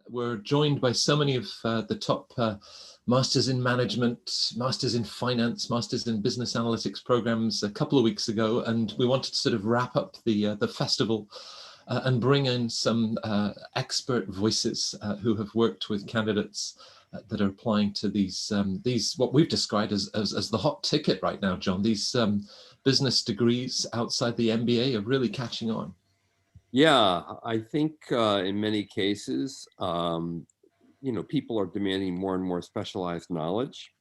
We're joined by so many of the top Masters in Management, Masters in Finance, Masters in Business Analytics programs a couple of weeks ago, and we wanted to sort of wrap up the festival and bring in some expert voices who have worked with candidates that are applying to these what we've described as the hot ticket right now, John. These business degrees outside the MBA are really catching on. Yeah, I think in many cases, people are demanding more and more specialized knowledge.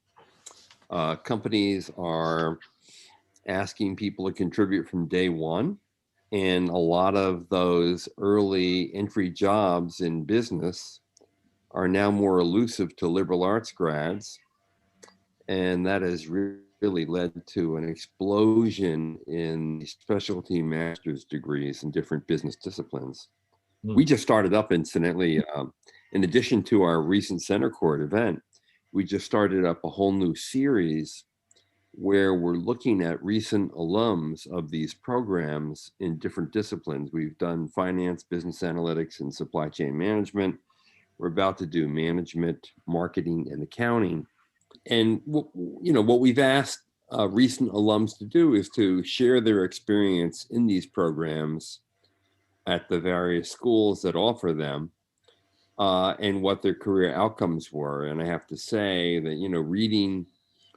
Companies are asking people to contribute from day one. And a lot of those early entry jobs in business are now more elusive to liberal arts grads. And that has really led to an explosion in specialty master's degrees in different business disciplines. We just started up, incidentally, in addition to our recent CentreCourt event, we just started up a whole new series where we're looking at recent alums of these programs in different disciplines. We've done finance, business analytics, and supply chain management. We're about to do management, marketing, and accounting. And what we've asked recent alums to do is to share their experience in these programs at the various schools that offer them and what their career outcomes were. And I have to say that, reading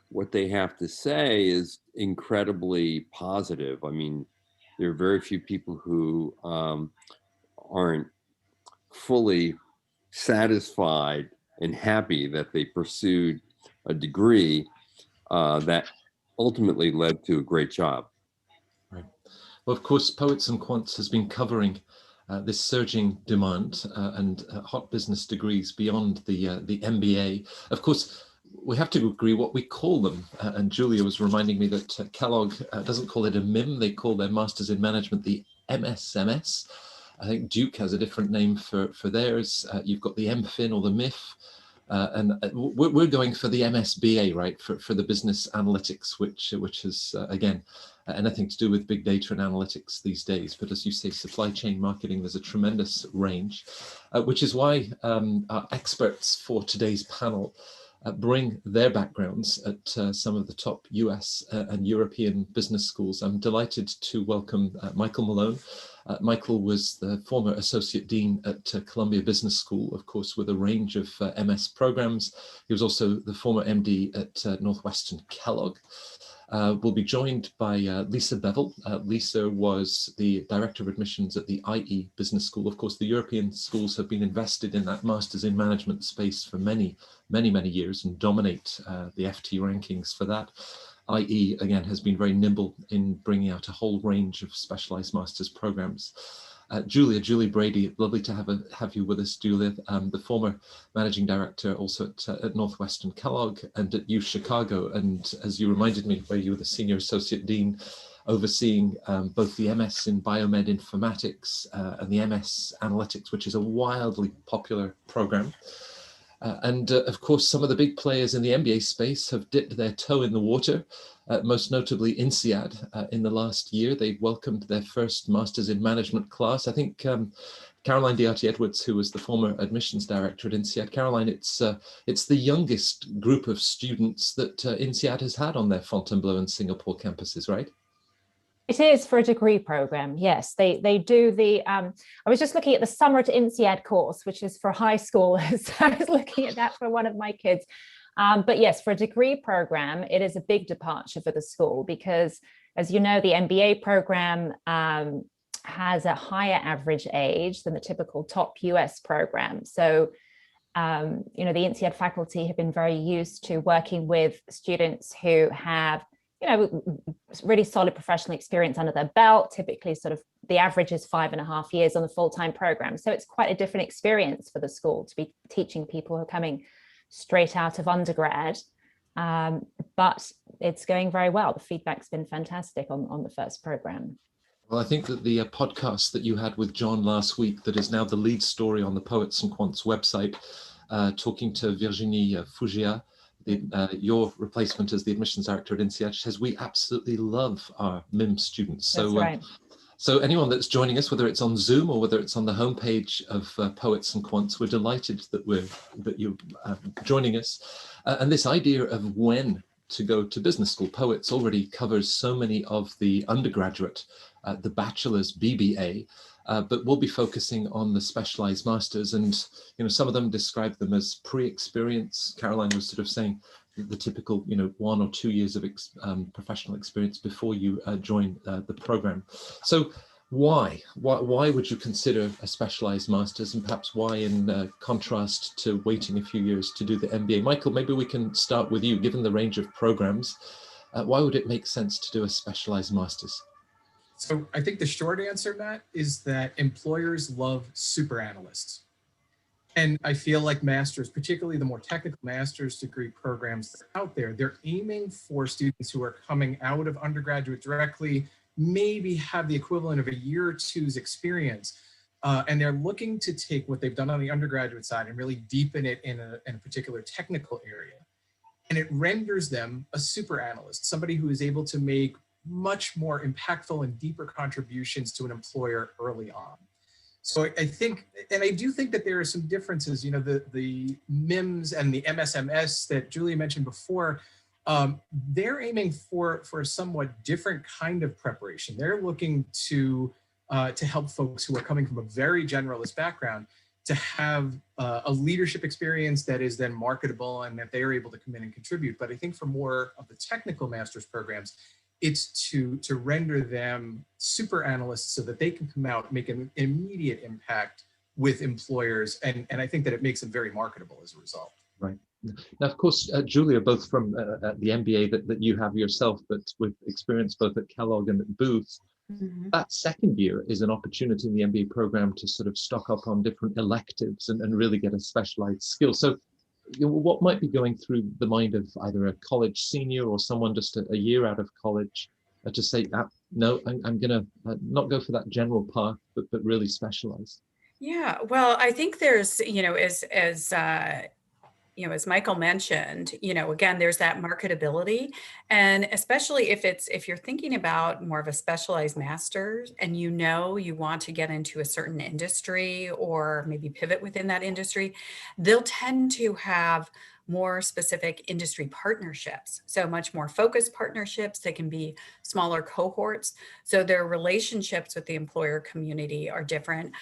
what they have to say is incredibly positive. I mean, there are very few people who aren't fully satisfied and happy that they pursued a degree that ultimately led to a great job. Right. Well, of course, Poets and Quants has been covering this surging demand and hot business degrees beyond the MBA. Of course, we have to agree what we call them. And Julia was reminding me that Kellogg doesn't call it a MIM, they call their Masters in Management the MSMS. I think Duke has a different name for theirs. You've got the MFin or the MIF. And we're going for the MSBA, right, for the business analytics, which is, again, anything to do with big data and analytics these days. But as you say, supply chain marketing, there's a tremendous range, which is why our experts for today's panel bring their backgrounds at some of the top US and European business schools. I'm delighted to welcome Michael Malone. Michael was the former Associate Dean at Columbia Business School, of course, with a range of MS programs. He was also the former MD at Northwestern Kellogg. We'll be joined by Lisa Bevel. Lisa was the Director of Admissions at the IE Business School. Of course, the European schools have been invested in that Masters in Management space for many years and dominate the FT rankings for that. IE, again, has been very nimble in bringing out a whole range of specialized master's programs. Julie Brady, lovely to have you with us, Julia, the former managing director also at Northwestern Kellogg and at U Chicago. And as you reminded me, where you were the senior associate dean, overseeing both the MS in biomed informatics and the MS analytics, which is a wildly popular program. And of course, some of the big players in the MBA space have dipped their toe in the water, most notably INSEAD. In the last year, they welcomed their first Masters in Management class. I think Caroline Diarty-Edwards, who was the former admissions director at INSEAD, Caroline, it's the youngest group of students that INSEAD has had on their Fontainebleau and Singapore campuses, right? It is for a degree program, yes. They do the, I was just looking at the Summer to INSEAD course, which is for high schoolers. I was looking at that for one of my kids. But yes, for a degree program, it is a big departure for the school because, as you know, the MBA program has a higher average age than the typical top US program. So, the INSEAD faculty have been very used to working with students who have really solid professional experience under their belt. Typically sort of the average is 5.5 years on the full-time program. So it's quite a different experience for the school to be teaching people who are coming straight out of undergrad. But it's going very well. The feedback's been fantastic on the first program. Well, I think that the podcast that you had with John last week, that is now the lead story on the Poets and Quants website, talking to Virginie Fougia, your replacement as the admissions director at INSEAD, says we absolutely love our MIM students. So right. So anyone that's joining us, whether it's on Zoom or whether it's on the homepage of Poets and Quants, we're delighted that you're joining us. And this idea of when to go to business school. Poets already covers so many of the undergraduate, the bachelor's, BBA, but we'll be focusing on the specialized masters, and some of them describe them as pre-experience. Caroline was sort of saying the typical 1 or 2 years of professional experience before you join the program. So why would you consider a specialized masters, and perhaps why in contrast to waiting a few years to do the MBA? Michael, maybe we can start with you. Given the range of programs, why would it make sense to do a specialized masters? So I think the short answer, Matt, is that employers love super analysts. And I feel like masters, particularly the more technical master's degree programs that are out there, they're aiming for students who are coming out of undergraduate directly, maybe have the equivalent of a year or two's experience. And they're looking to take what they've done on the undergraduate side and really deepen it in a particular technical area. And it renders them a super analyst, somebody who is able to make much more impactful and deeper contributions to an employer early on. So I think, and I do think that there are some differences, the MIMS and the MSMS that Julia mentioned before, they're aiming for a somewhat different kind of preparation. They're looking to help folks who are coming from a very generalist background to have a leadership experience that is then marketable and that they are able to come in and contribute. But I think for more of the technical master's programs, it's to render them super analysts so that they can come out and make an immediate impact with employers. And I think that it makes them very marketable as a result. Right. Now, of course, Julia, both from the MBA that you have yourself, but with experience both at Kellogg and at Booth, that second year is an opportunity in the MBA program to sort of stock up on different electives and really get a specialized skill. So what might be going through the mind of either a college senior or someone just a year out of college to say, no, I'm going to not go for that general path, but really specialize? Yeah, well, I think there's, as Michael mentioned, again, there's that marketability. And especially if you're thinking about more of a specialized master's and you want to get into a certain industry or maybe pivot within that industry, they'll tend to have more specific industry partnerships. So much more focused partnerships. They can be smaller cohorts. So their relationships with the employer community are different.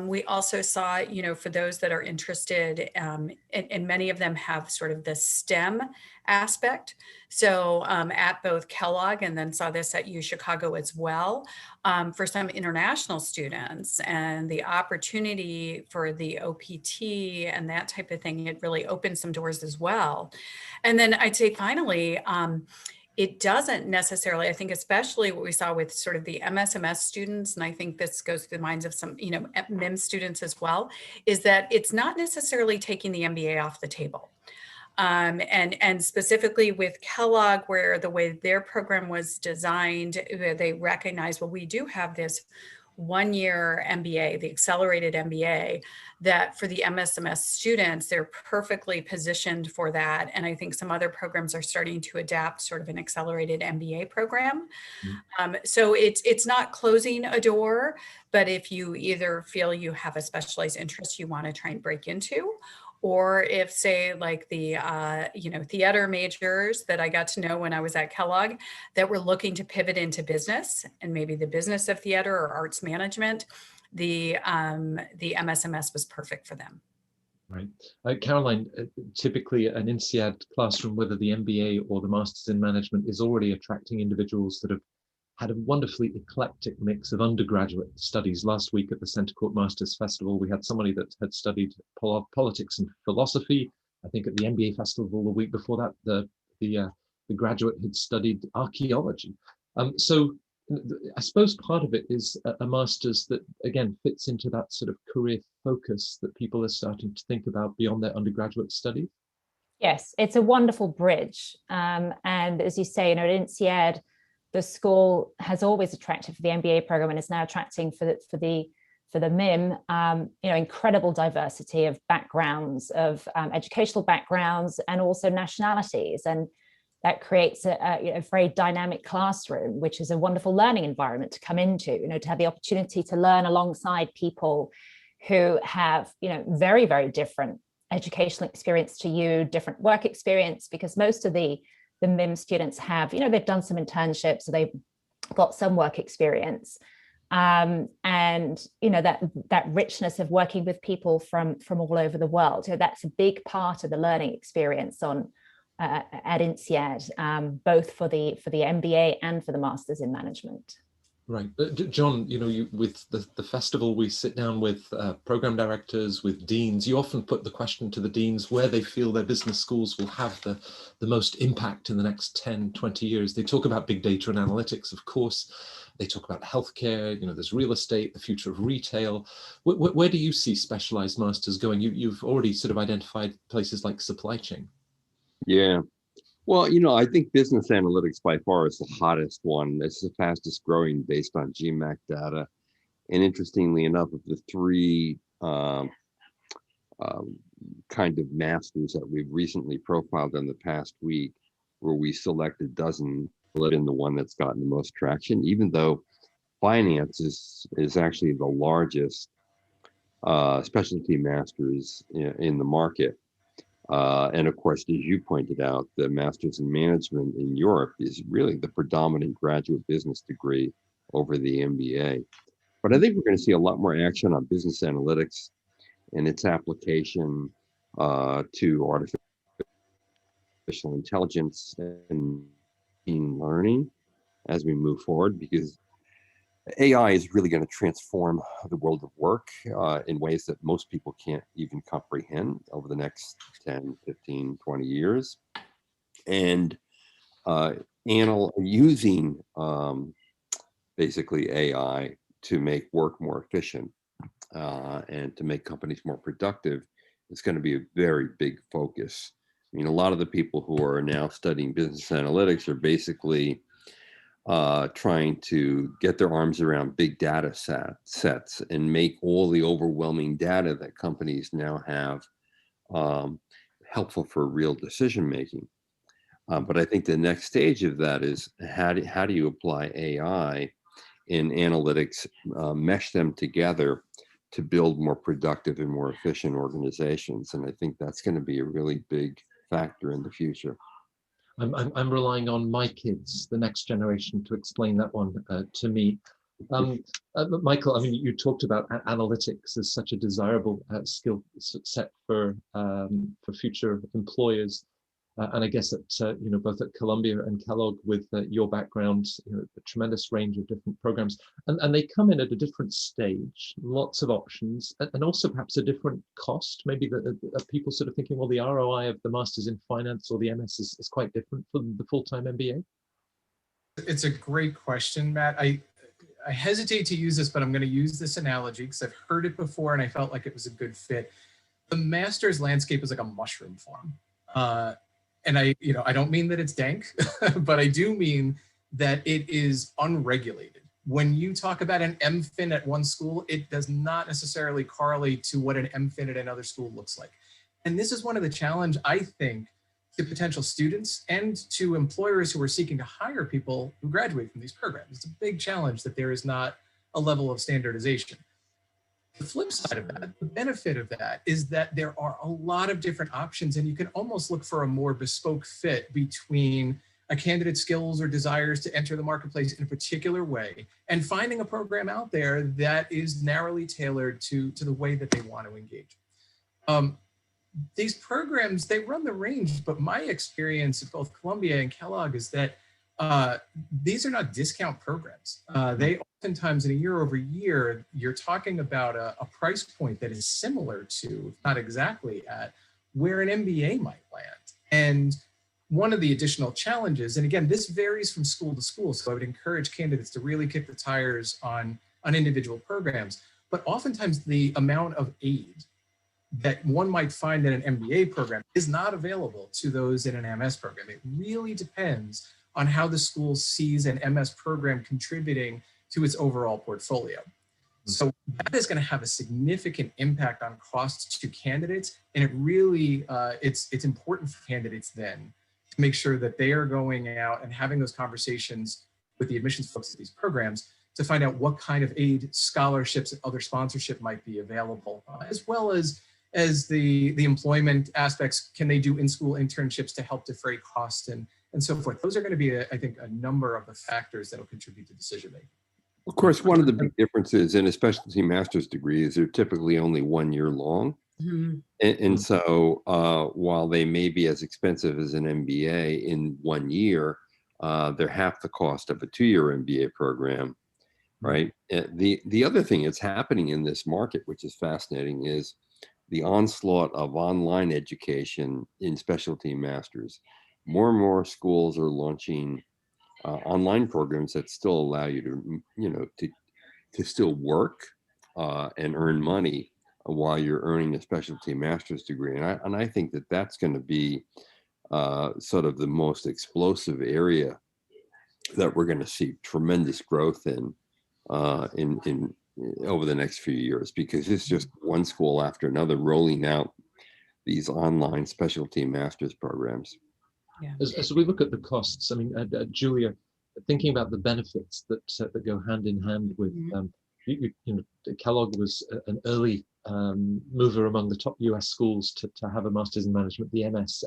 We also saw, for those that are interested, and many of them have sort of the STEM aspect. So at both Kellogg and then saw this at UChicago as well, for some international students and the opportunity for the OPT and that type of thing, it really opened some doors as well. And then I'd say finally, it doesn't necessarily, I think especially what we saw with sort of the MSMS students, and I think this goes through the minds of some, MIM students as well, is that it's not necessarily taking the MBA off the table. And specifically with Kellogg, where the way their program was designed, they recognized, well, we do have this 1-year MBA, the accelerated MBA, that for the MSMS students, they're perfectly positioned for that. And I think some other programs are starting to adapt sort of an accelerated MBA program. So it's not closing a door, but if you either feel you have a specialized interest you want to try and break into, or if, say, like the, theater majors that I got to know when I was at Kellogg that were looking to pivot into business and maybe the business of theater or arts management, the MSMS was perfect for them. Right. Caroline, typically an INSEAD classroom, whether the MBA or the Masters in Management, is already attracting individuals that have had a wonderfully eclectic mix of undergraduate studies. Last week at the CentreCourt Masters Festival, we had somebody that had studied politics and philosophy. I think at the MBA Festival the week before that, the graduate had studied archaeology. So I suppose part of it is a master's that, again, fits into that sort of career focus that people are starting to think about beyond their undergraduate studies. Yes, it's a wonderful bridge. And as you say, at INSEAD, the school has always attracted for the MBA program and is now attracting for the MIM, incredible diversity of backgrounds, of educational backgrounds, and also nationalities. And that creates a very dynamic classroom, which is a wonderful learning environment to come into, to have the opportunity to learn alongside people who have, very, very different educational experience to you, different work experience, because most of the MIM students have, they've done some internships, so they've got some work experience. And that richness of working with people from all over the world, that's a big part of the learning experience at INSEAD, both for the MBA and for the Masters in Management. Right. John, with the festival, we sit down with program directors, with deans. You often put the question to the deans where they feel their business schools will have the most impact in the next 10, 20 years. They talk about big data and analytics, of course. They talk about healthcare, there's real estate, the future of retail. Where do you see specialized masters going? You've already sort of identified places like supply chain. Yeah. Well, I think business analytics by far is the hottest one. It's the fastest growing based on GMAC data. And interestingly enough, of the three kind of masters that we've recently profiled in the past week, where we selected dozen, in the one that's gotten the most traction, even though finance is actually the largest specialty masters in the market. And of course, as you pointed out, the Masters in Management in Europe is really the predominant graduate business degree over the MBA. But I think we're going to see a lot more action on business analytics and its application to artificial intelligence and machine learning as we move forward, because AI is really going to transform the world of work in ways that most people can't even comprehend over the next 10, 15, 20 years. And using basically AI to make work more efficient and to make companies more productive is going to be a very big focus. I mean, a lot of the people who are now studying business analytics are basically trying to get their arms around big data sets and make all the overwhelming data that companies now have helpful for real decision making. But I think the next stage of that is how do you apply AI in analytics, mesh them together to build more productive and more efficient organizations. And I think that's going to be a really big factor in the future. I'm relying on my kids, the next generation, to explain that one to me. Michael, I mean, you talked about analytics as such a desirable skill set for future employers, and I guess that both at Columbia and Kellogg, with your background, a tremendous range of different programs, and they come in at a different stage, lots of options, and also perhaps a different cost. Maybe people sort of thinking, well, the ROI of the Masters in Finance or the MS is quite different from the full-time MBA. It's a great question, Matt. I hesitate to use this, but I'm going to use this analogy because I've heard it before and I felt like it was a good fit. The master's landscape is like a mushroom farm. And I don't mean that it's dank, but I do mean that it is unregulated. When you talk about an MFin at one school, it does not necessarily correlate to what an MFin at another school looks like. And this is one of the challenges, I think, to potential students and to employers who are seeking to hire people who graduate from these programs. It's a big challenge that there is not a level of standardization. The flip side of that, the benefit of that, is that there are a lot of different options, and you can almost look for a more bespoke fit between a candidate's skills or desires to enter the marketplace in a particular way and finding a program out there that is narrowly tailored to the way that they want to engage. These programs, they run the range, but my experience at both Columbia and Kellogg is that these are not discount programs. They oftentimes, in a year over year, you're talking about a price point that is similar to, if not exactly at, where an MBA might land. And one of the additional challenges, and again, this varies from school to school, so I would encourage candidates to really kick the tires on individual programs, but oftentimes the amount of aid that one might find in an MBA program is not available to those in an MS program. It really depends on how the school sees an MS program contributing to its overall portfolio. So that is going to have a significant impact on costs to candidates, and it really, it's important for candidates then to to make sure that they are going out and having those conversations with the admissions folks at these programs to find out what kind of aid, scholarships, and other sponsorship might be available, as well as the employment aspects. Can they do in-school internships to help defray costs and so forth? Those are going to be, I think, a number of the factors that will contribute to decision making. Of course, one of the big differences in a specialty master's degree is they're typically only 1 year long. Mhm. And so while they may be as expensive as an MBA in 1 year, they're half the cost of a 2-year MBA program, right? The other thing that's happening in this market, which is fascinating, is the onslaught of online education in specialty masters. More and more schools are launching online programs that still allow you to still work and earn money while you're earning a specialty master's degree. And I think that that's going to be sort of the most explosive area that we're going to see tremendous growth in over the next few years, because it's just one school after another rolling out these online specialty master's programs. Yeah. As we look at the costs, I mean, Julia, thinking about the benefits that go hand in hand with, Kellogg was an early mover among the top US schools to have a master's in management, the MS,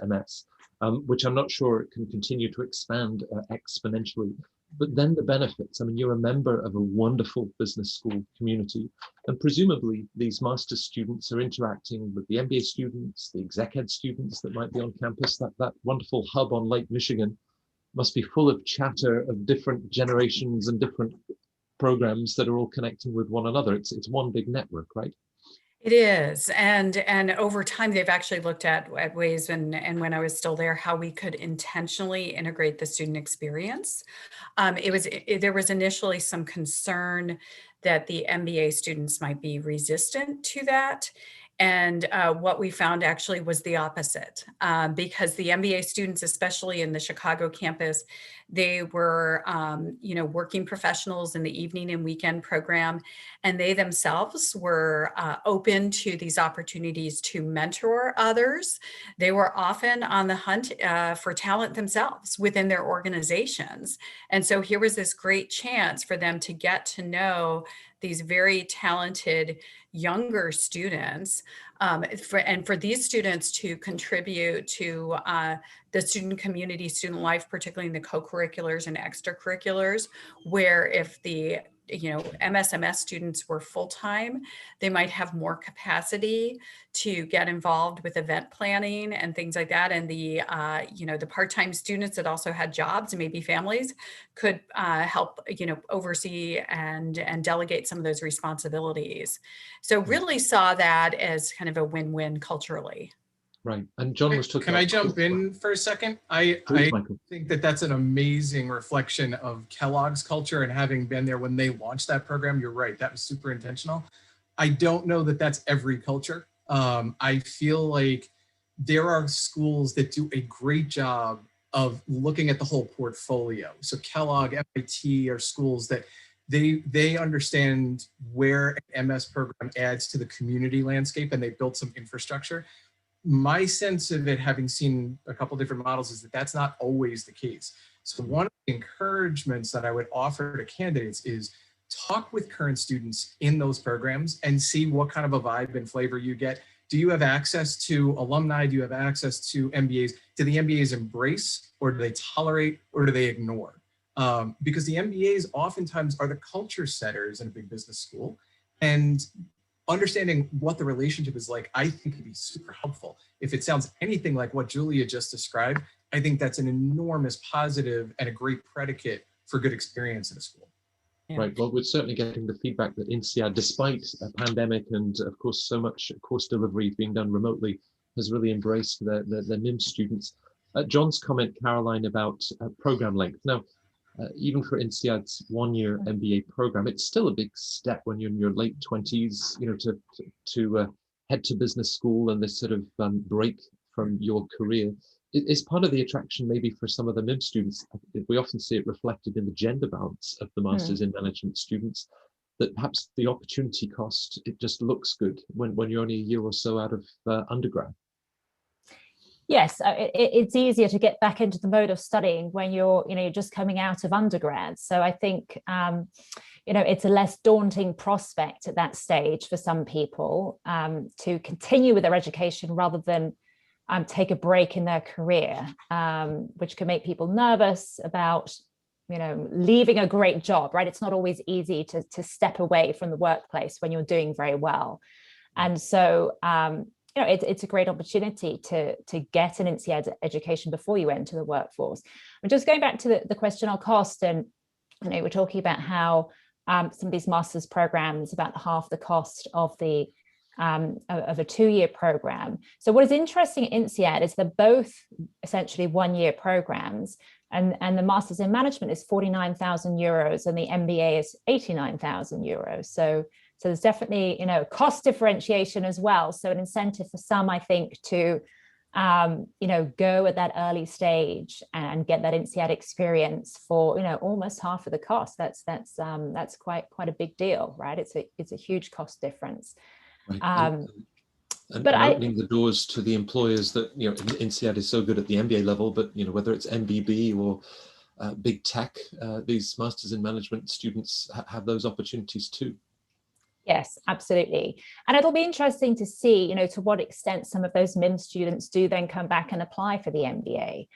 which I'm not sure it can continue to expand exponentially. But then the benefits, I mean, you're a member of a wonderful business school community, and presumably these master's students are interacting with the MBA students, the exec ed students that might be on campus. That wonderful hub on Lake Michigan must be full of chatter of different generations and different programs that are all connecting with one another. It's one big network, right? It is, and over time they've actually looked at ways, and when I was still there, how we could intentionally integrate the student experience. There was initially some concern that the MBA students might be resistant to that. And what we found actually was the opposite, because the MBA students, especially in the Chicago campus, they were, working professionals in the evening and weekend program, and they themselves were open to these opportunities to mentor others. They were often on the hunt for talent themselves within their organizations. And so here was this great chance for them to get to know these very talented younger students, and for these students to contribute to the student community, student life, particularly in the co-curriculars and extracurriculars, where if the MSMS students were full-time, they might have more capacity to get involved with event planning and things like that. And the part-time students that also had jobs and maybe families could help, oversee and delegate some of those responsibilities. So really saw that as kind of a win-win culturally. Right. And John was talking. Can I jump in for a second? I think that that's an amazing reflection of Kellogg's culture, and having been there when they launched that program, you're right, that was super intentional. I don't know that that's every culture. I feel like there are schools that do a great job of looking at the whole portfolio. So Kellogg, MIT are schools that they understand where an MS program adds to the community landscape, and they built some infrastructure. My sense of it, having seen a couple different models, is that that's not always the case. So one of the encouragements that I would offer to candidates is talk with current students in those programs and see what kind of a vibe and flavor you get. Do you have access to alumni? Do you have access to MBAs? Do the MBAs embrace, or do they tolerate, or do they ignore? Because the MBAs oftentimes are the culture setters in a big business school, and understanding what the relationship is like, I think, could be super helpful. If it sounds anything like what Julia just described, I think that's an enormous positive and a great predicate for good experience in a school. Yeah. Right. Well, we're certainly getting the feedback that INSEAD, despite a pandemic and of course so much course delivery being done remotely, has really embraced their MIM students. John's comment, Caroline, about program length. Now, even for INSEAD's 1-year MBA program, it's still a big step when you're in your late 20s, to head to business school and this sort of break from your career. Is part of the attraction maybe for some of the MIM students, we often see it reflected in the gender balance of the Masters in Management students, that perhaps the opportunity cost, it just looks good when you're only a year or so out of undergrad. Yes, it's easier to get back into the mode of studying when you're just coming out of undergrad. So I think it's a less daunting prospect at that stage for some people to continue with their education rather than take a break in their career, which can make people nervous about leaving a great job, right? It's not always easy to step away from the workplace when you're doing very well. And so it's a great opportunity to get an INSEAD education before you enter the workforce. I'm just going back to the question on cost, and we're talking about how some of these master's programs about half the cost of a 2-year program. So what is interesting at INSEAD is they're both essentially 1-year programs, and the master's in management is 49,000 euros and the MBA is 89,000 euros. So there's definitely cost differentiation as well. So an incentive for some, I think, to go at that early stage and get that INSEAD experience for almost half of the cost. That's quite a big deal, right? It's a huge cost difference. Right. And opening the doors to the employers that INSEAD is so good at the MBA level, but whether it's MBB or big tech, these masters in management students have those opportunities too. Yes, absolutely. And it'll be interesting to see, to what extent some of those MIM students do then come back and apply for the MBA.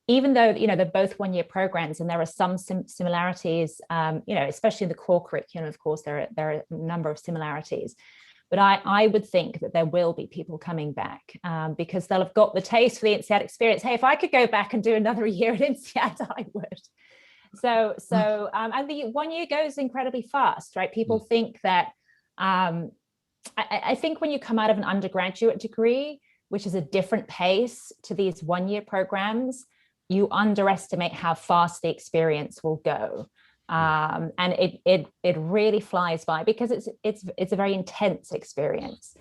Even though, they're both 1-year programs and there are some similarities, especially in the core curriculum, of course, there are a number of similarities. But I would think that there will be people coming back because they'll have got the taste for the INSEAD experience. Hey, if I could go back and do another year at INSEAD, I would. So and the 1 year goes incredibly fast, right? People think that, I think when you come out of an undergraduate degree, which is a different pace to these 1-year programs, you underestimate how fast the experience will go. And it really flies by because it's a very intense experience.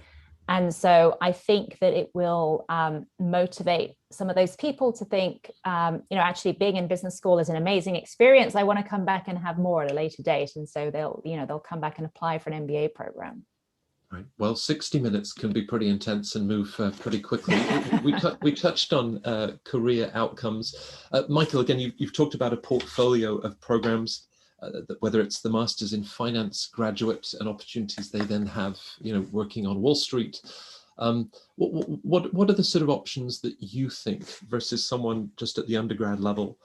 And so I think that it will motivate some of those people to think, actually being in business school is an amazing experience. I want to come back and have more at a later date. And so they'll come back and apply for an MBA program. Right. Well, 60 minutes can be pretty intense and move pretty quickly. We touched on career outcomes. Michael, again, you've talked about a portfolio of programs. Whether it's the Masters in Finance graduate and opportunities they then have, working on Wall Street. What are the sort of options that you think versus someone just at the undergrad level,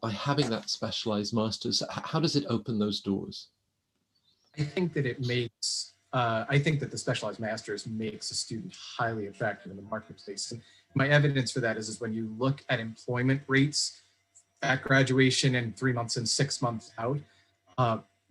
by having that specialized Masters, how does it open those doors? I think that the specialized Masters makes a student highly effective in the marketplace. And my evidence for that is when you look at employment rates at graduation and 3 months and 6 months out,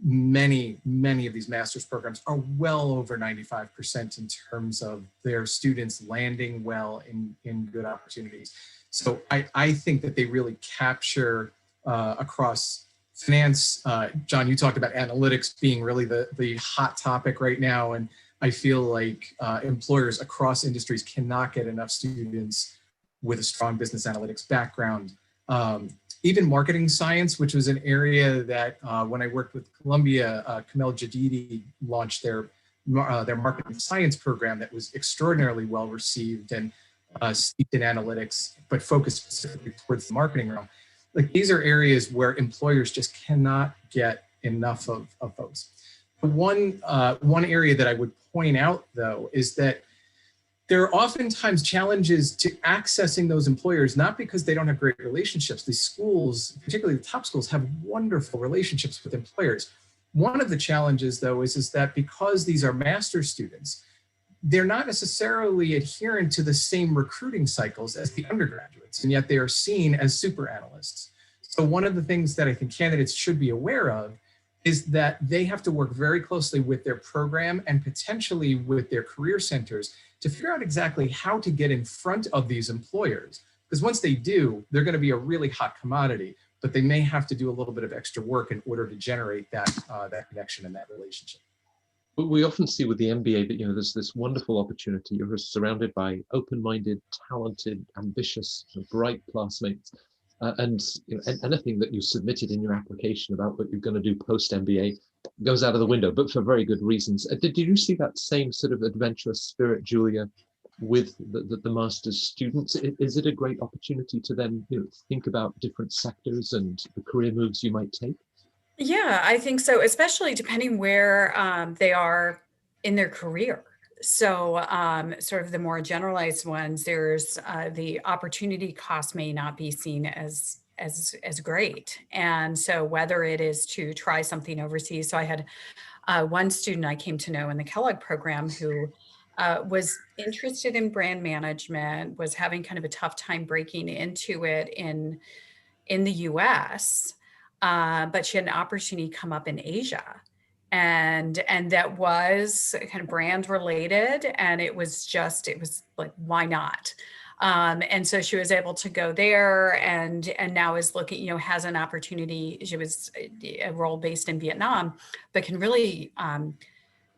many of these master's programs are well over 95% in terms of their students landing well in good opportunities. So I think that they really capture across finance. John, you talked about analytics being really the hot topic right now. And I feel like employers across industries cannot get enough students with a strong business analytics background. Even marketing science, which was an area that when I worked with Columbia, Kamel Jadidi launched their marketing science program that was extraordinarily well received and steeped in analytics, but focused specifically towards the marketing realm. Like, these are areas where employers just cannot get enough of folks. One area that I would point out, though, is that there are oftentimes challenges to accessing those employers, not because they don't have great relationships. These schools, particularly the top schools, have wonderful relationships with employers. One of the challenges, though, is that because these are master's students, they're not necessarily adherent to the same recruiting cycles as the undergraduates, and yet they are seen as super analysts. So one of the things that I think candidates should be aware of is that they have to work very closely with their program and potentially with their career centers to figure out exactly how to get in front of these employers. Because once they do, they're going to be a really hot commodity, but they may have to do a little bit of extra work in order to generate that connection and that relationship. We often see with the MBA that there's this wonderful opportunity. You're surrounded by open-minded, talented, ambitious, bright classmates, and anything that you submitted in your application about what you're going to do post MBA goes out of the window, but for very good reasons. Did you see that same sort of adventurous spirit, Julia, with the master's students? Is it a great opportunity to then think about different sectors and the career moves you might take? Yeah, I think so, especially depending where they are in their career. So sort of the more generalized ones, there's the opportunity cost may not be seen as great. And so whether it is to try something overseas, so I had one student I came to know in the Kellogg program who was interested in brand management, was having kind of a tough time breaking into it in the US, but she had an opportunity come up in Asia. And that was kind of brand related. And it was like, why not? And so she was able to go there and now is looking, has an opportunity. She was a role based in Vietnam, but can really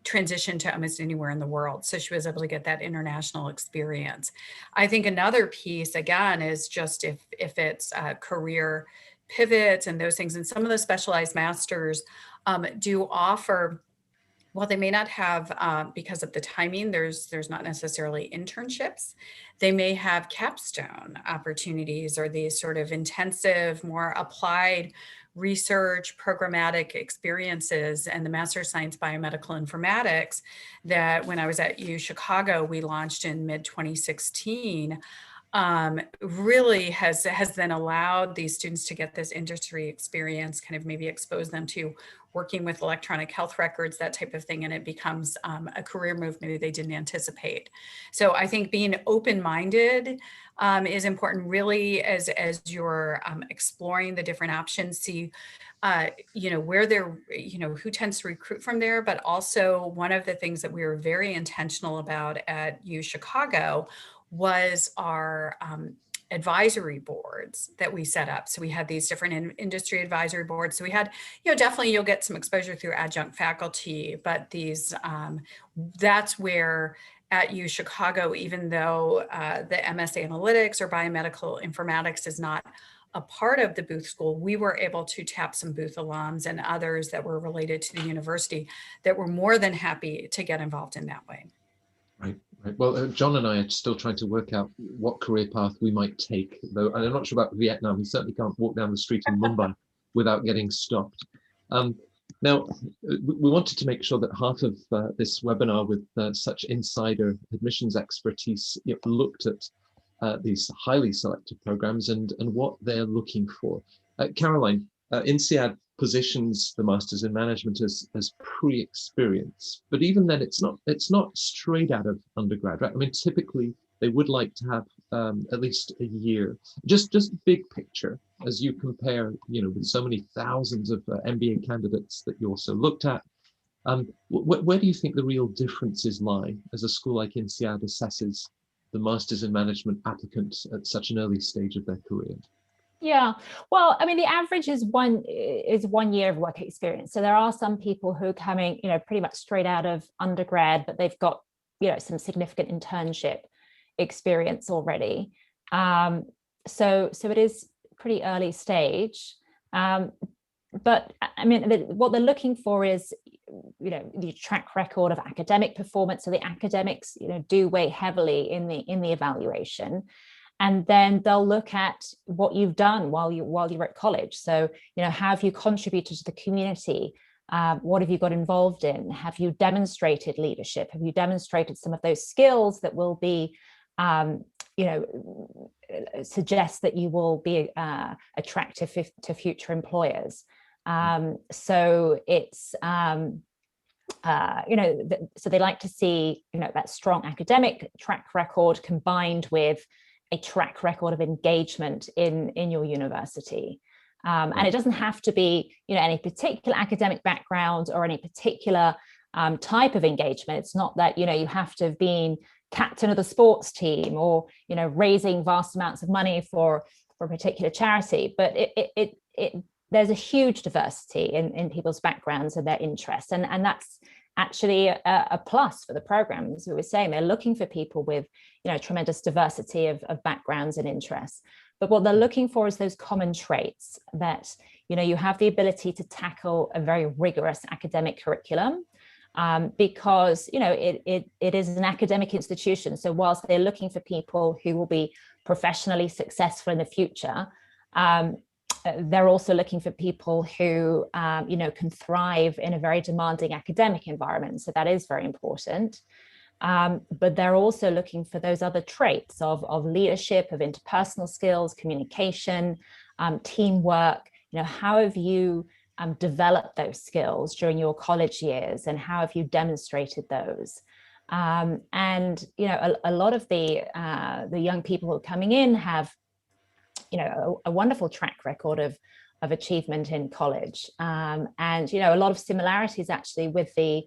transition to almost anywhere in the world. So she was able to get that international experience. I think another piece, again, is just if it's career pivots and those things, and some of the specialized masters do offer, while they may not have, because of the timing, there's not necessarily internships, they may have capstone opportunities or these sort of intensive, more applied research, programmatic experiences. And the Master of Science Biomedical Informatics that when I was at U Chicago, we launched in mid-2016, really has then allowed these students to get this industry experience, kind of maybe expose them to working with electronic health records, that type of thing, and it becomes a career move maybe they didn't anticipate. So I think being open-minded is important, really, as you're exploring the different options. See, where they're, who tends to recruit from there, but also one of the things that we were very intentional about at U Chicago was our advisory boards that we set up. So we had these different industry advisory boards. So we had, definitely you'll get some exposure through adjunct faculty, but these, that's where at U Chicago, even though the MS Analytics or Biomedical Informatics is not a part of the Booth School, we were able to tap some Booth alums and others that were related to the university that were more than happy to get involved in that way. Right. Well, John and I are still trying to work out what career path we might take, though I'm not sure about Vietnam. We certainly can't walk down the street in Mumbai without getting stopped. Now, we wanted to make sure that half of this webinar with such insider admissions expertise looked at these highly selective programs and what they're looking for. Caroline, INSEAD positions the Masters in Management as pre-experience, but even then it's not straight out of undergrad, right? I mean, typically they would like to have at least a year. Just big picture, as you compare, with so many thousands of MBA candidates that you also looked at, where do you think the real differences lie as a school like INSEAD assesses the Masters in Management applicants at such an early stage of their career? Yeah, well, I mean, the average is 1 year of work experience. So there are some people who are coming, pretty much straight out of undergrad, but they've got, some significant internship experience already. So it is pretty early stage. But I mean, what they're looking for is, the track record of academic performance. So the academics, do weigh heavily in the evaluation. And then they'll look at what you've done while you're at college. So, have you contributed to the community? What have you got involved in? Have you demonstrated leadership? Have you demonstrated some of those skills that will be, suggest that you will be attractive to future employers? So it's, so they like to see, that strong academic track record combined with a track record of engagement in your university. And it doesn't have to be, any particular academic background or any particular type of engagement. It's not that, you have to have been captain of the sports team or, raising vast amounts of money for a particular charity, but there's a huge diversity in people's backgrounds and their interests. And that's actually a plus for the program. As we were saying, they're looking for people with, tremendous diversity of backgrounds and interests. But what they're looking for is those common traits that, you have the ability to tackle a very rigorous academic curriculum, because, you know, it is an academic institution. So whilst they're looking for people who will be professionally successful in the future, they're also looking for people who, you know, can thrive in a very demanding academic environment. So that is very important. But they're also looking for those other traits of leadership, of interpersonal skills, communication, teamwork. You know, how have you developed those skills during your college years, and how have you demonstrated those? And you know, a lot of the young people who are coming in have, you know, a wonderful track record of achievement in college, and you know, a lot of similarities actually with the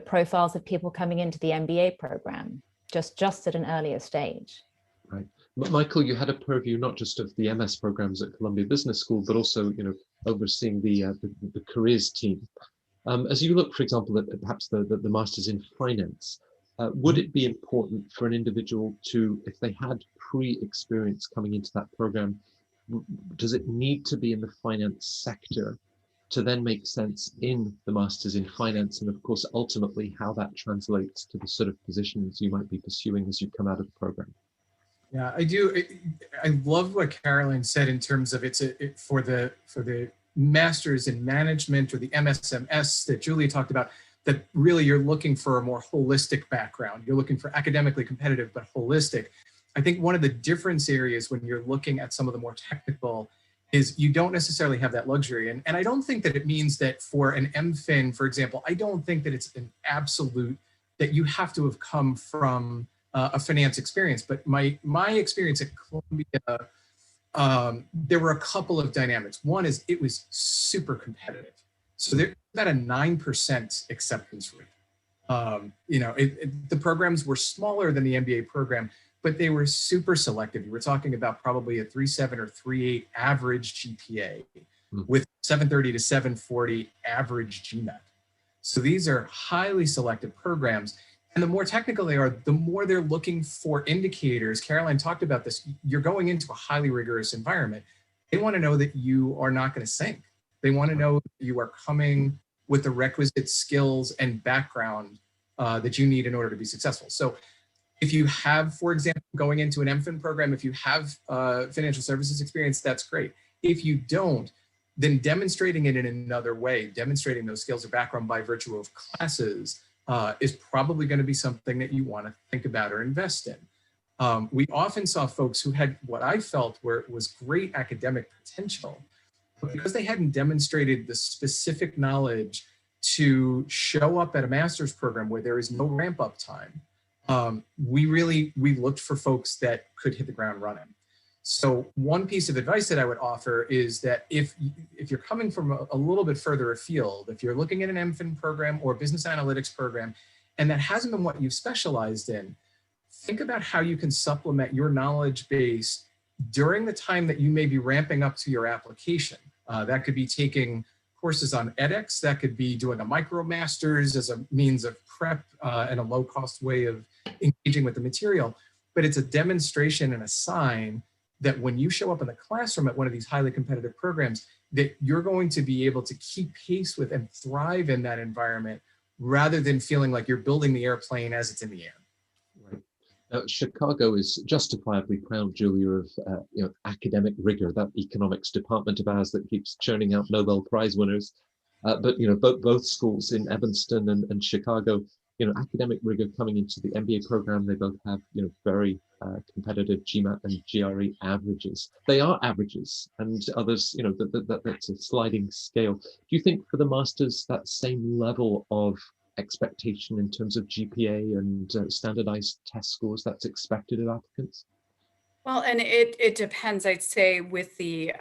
profiles of people coming into the MBA program, just at an earlier stage. Right. Michael, you had a purview not just of the MS programs at Columbia Business School, but also, you know, overseeing the careers team. As you look, for example, at perhaps the Masters in Finance, would it be important for an individual to, if they had pre-experience coming into that program, does it need to be in the finance sector to then make sense in the Masters in Finance, and of course, ultimately how that translates to the sort of positions you might be pursuing as you come out of the program? Yeah, I do. I love what Caroline said in terms of for the Masters in Management or the MSMS that Julia talked about, that really you're looking for a more holistic background. You're looking for academically competitive, but holistic. I think one of the difference areas when you're looking at some of the more technical is you don't necessarily have that luxury. And I don't think that it means that for an MFin, for example, I don't think that it's an absolute that you have to have come from a finance experience. But my experience at Columbia, there were a couple of dynamics. One is it was super competitive. So there's about a 9% acceptance rate. You know, the programs were smaller than the MBA program, but they were super selective. You were talking about probably a 3.7 or 3.8 average GPA with 730 to 740 average GMAT. So these are highly selective programs. And the more technical they are, the more they're looking for indicators. Caroline talked about this. You're going into a highly rigorous environment. They want to know that you are not going to sink. They want to know that you are coming with the requisite skills and background that you need in order to be successful. So if you have, for example, going into an MFin program, if you have financial services experience, that's great. If you don't, then demonstrating it in another way, demonstrating those skills or background by virtue of classes is probably going to be something that you want to think about or invest in. We often saw folks who had what I felt was great academic potential, but because they hadn't demonstrated the specific knowledge to show up at a master's program where there is no ramp up time, we looked for folks that could hit the ground running. So one piece of advice that I would offer is that if you're coming from a little bit further afield, if you're looking at an MFin program or business analytics program, and that hasn't been what you've specialized in, think about how you can supplement your knowledge base during the time that you may be ramping up to your application. That could be taking courses on edX, that could be doing a MicroMasters as a means of prep and a low-cost way of engaging with the material. But it's a demonstration and a sign that when you show up in the classroom at one of these highly competitive programs, that you're going to be able to keep pace with and thrive in that environment rather than feeling like you're building the airplane as it's in the air. Right. Chicago is justifiably proud, Julia, of you know, academic rigor, that economics department of ours that keeps churning out Nobel Prize winners. But you know, both schools in Evanston and Chicago, you know, academic rigor coming into the MBA program, they both have, you know, very competitive GMAT and GRE averages. They are averages, and others, you know, that's a sliding scale. Do you think for the masters that same level of expectation in terms of GPA and standardized test scores that's expected of applicants? Well, and it depends, I'd say, with the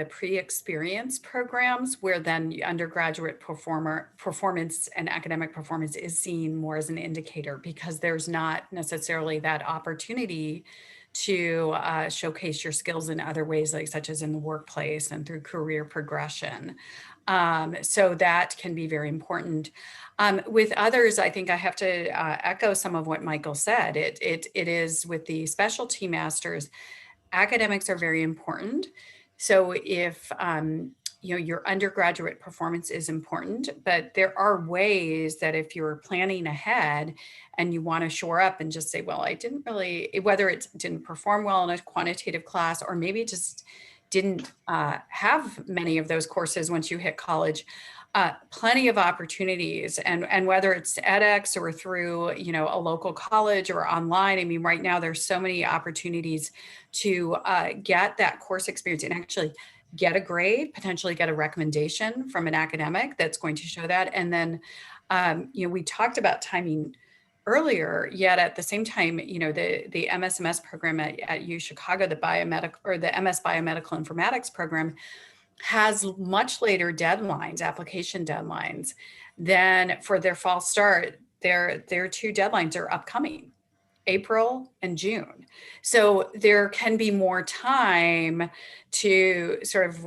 pre-experience programs, where then undergraduate performance and academic performance is seen more as an indicator, because there's not necessarily that opportunity to showcase your skills in other ways, like such as in the workplace and through career progression. So that can be very important. With others, I think I have to echo some of what Michael said. It is with the specialty masters, academics are very important. So if your undergraduate performance is important, but there are ways that if you're planning ahead and you want to shore up and just say, well, I didn't really, whether it didn't perform well in a quantitative class, or maybe just didn't have many of those courses once you hit college, plenty of opportunities. And whether it's edX or through, a local college or online, I mean, right now there's so many opportunities to get that course experience and actually get a grade, potentially get a recommendation from an academic that's going to show that. And then, we talked about timing earlier, yet at the same time, the MSMS program at U Chicago, the MS Biomedical Informatics program, has much later deadlines, application deadlines, than for their fall start. Their two deadlines are upcoming, April and June. So there can be more time to sort of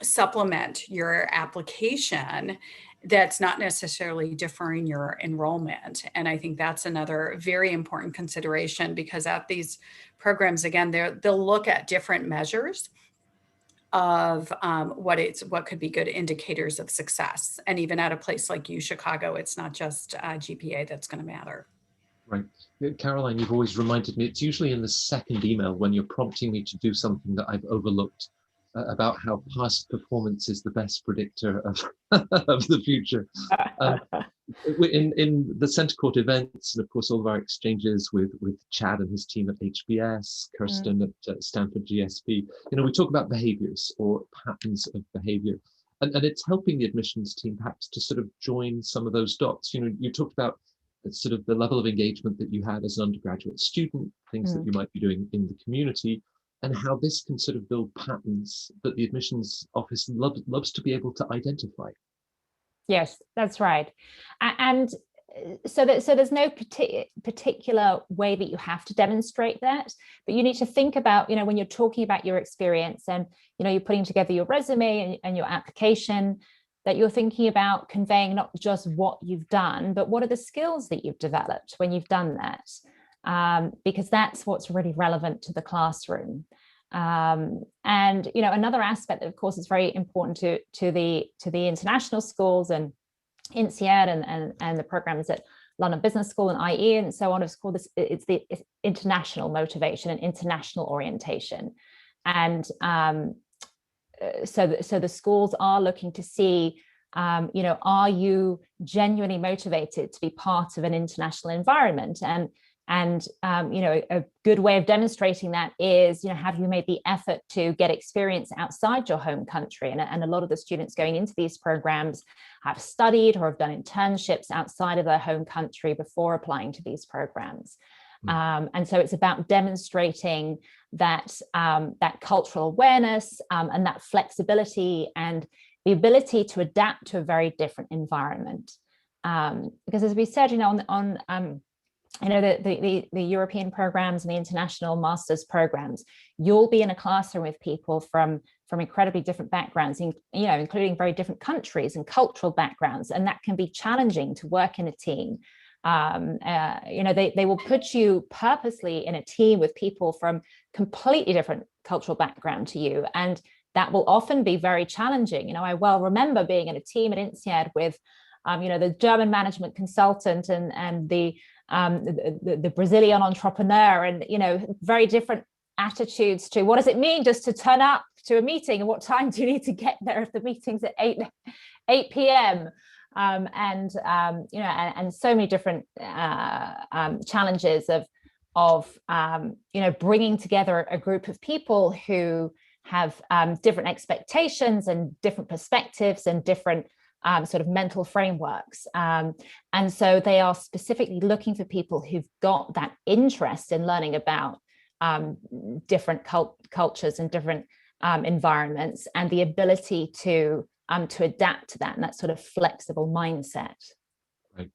supplement your application that's not necessarily deferring your enrollment. And I think that's another very important consideration, because at these programs, again, they'll look at different measures of what could be good indicators of success. And even at a place like U Chicago, it's not just GPA that's going to matter. Right. Caroline, you've always reminded me, it's usually in the second email when you're prompting me to do something that I've overlooked, about how past performance is the best predictor of, of the future. In the CentreCourt events, and of course all of our exchanges with Chad and his team at HBS, Kirsten at Stanford GSP, we talk about behaviors or patterns of behavior, and it's helping the admissions team perhaps to sort of join some of those dots. You talked about sort of the level of engagement that you had as an undergraduate student, things that you might be doing in the community, and how this can sort of build patterns that the admissions office loves to be able to identify. Yes, that's right. And so there's no particular way that you have to demonstrate that, but you need to think about, when you're talking about your experience and, you're putting together your resume and your application, that you're thinking about conveying not just what you've done, but what are the skills that you've developed when you've done that, because that's what's really relevant to the classroom. And another aspect that of course is very important to the international schools and INSEAD and the programs at London Business School and IE and so on, it's the international motivation and international orientation. And so the schools are looking to see, are you genuinely motivated to be part of an international environment? And a good way of demonstrating that is, have you made the effort to get experience outside your home country? And a lot of the students going into these programs have studied or have done internships outside of their home country before applying to these programs. And so it's about demonstrating that cultural awareness and that flexibility and the ability to adapt to a very different environment. Because as we said, the European programs and the international master's programs, you'll be in a classroom with people from incredibly different backgrounds, including very different countries and cultural backgrounds, and that can be challenging to work in a team. They will put you purposely in a team with people from completely different cultural background to you, and that will often be very challenging. I well remember being in a team at INSEAD with the German management consultant and the Brazilian entrepreneur, and very different attitudes to what does it mean just to turn up to a meeting and what time do you need to get there if the meeting's at 8 p.m. And so many different challenges of bringing together a group of people who have different expectations and different perspectives and different sort of mental frameworks. And so they are specifically looking for people who've got that interest in learning about different cultures and different environments, and the ability to adapt to that and that sort of flexible mindset. Right.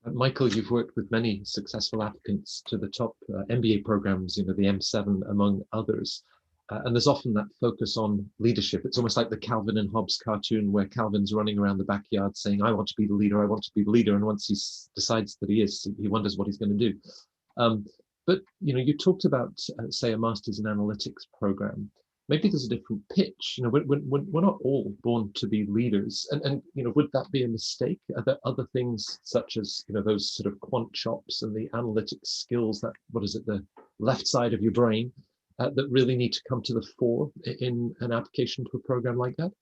Michael, you've worked with many successful applicants to the top MBA programs, the M7 among others. And there's often that focus on leadership. It's almost like the Calvin and Hobbes cartoon where Calvin's running around the backyard saying, I want to be the leader, I want to be the leader. And once he decides that he is, he wonders what he's going to do. But, you talked about, say, a master's in analytics program. maybe there's a different pitch. You know, we're not all born to be leaders, and you know, would that be a mistake? Are there other things such as, you know, those sort of quant chops and the analytic skills, that, what is it, the left side of your brain, that really need to come to the fore in an application to a program like that?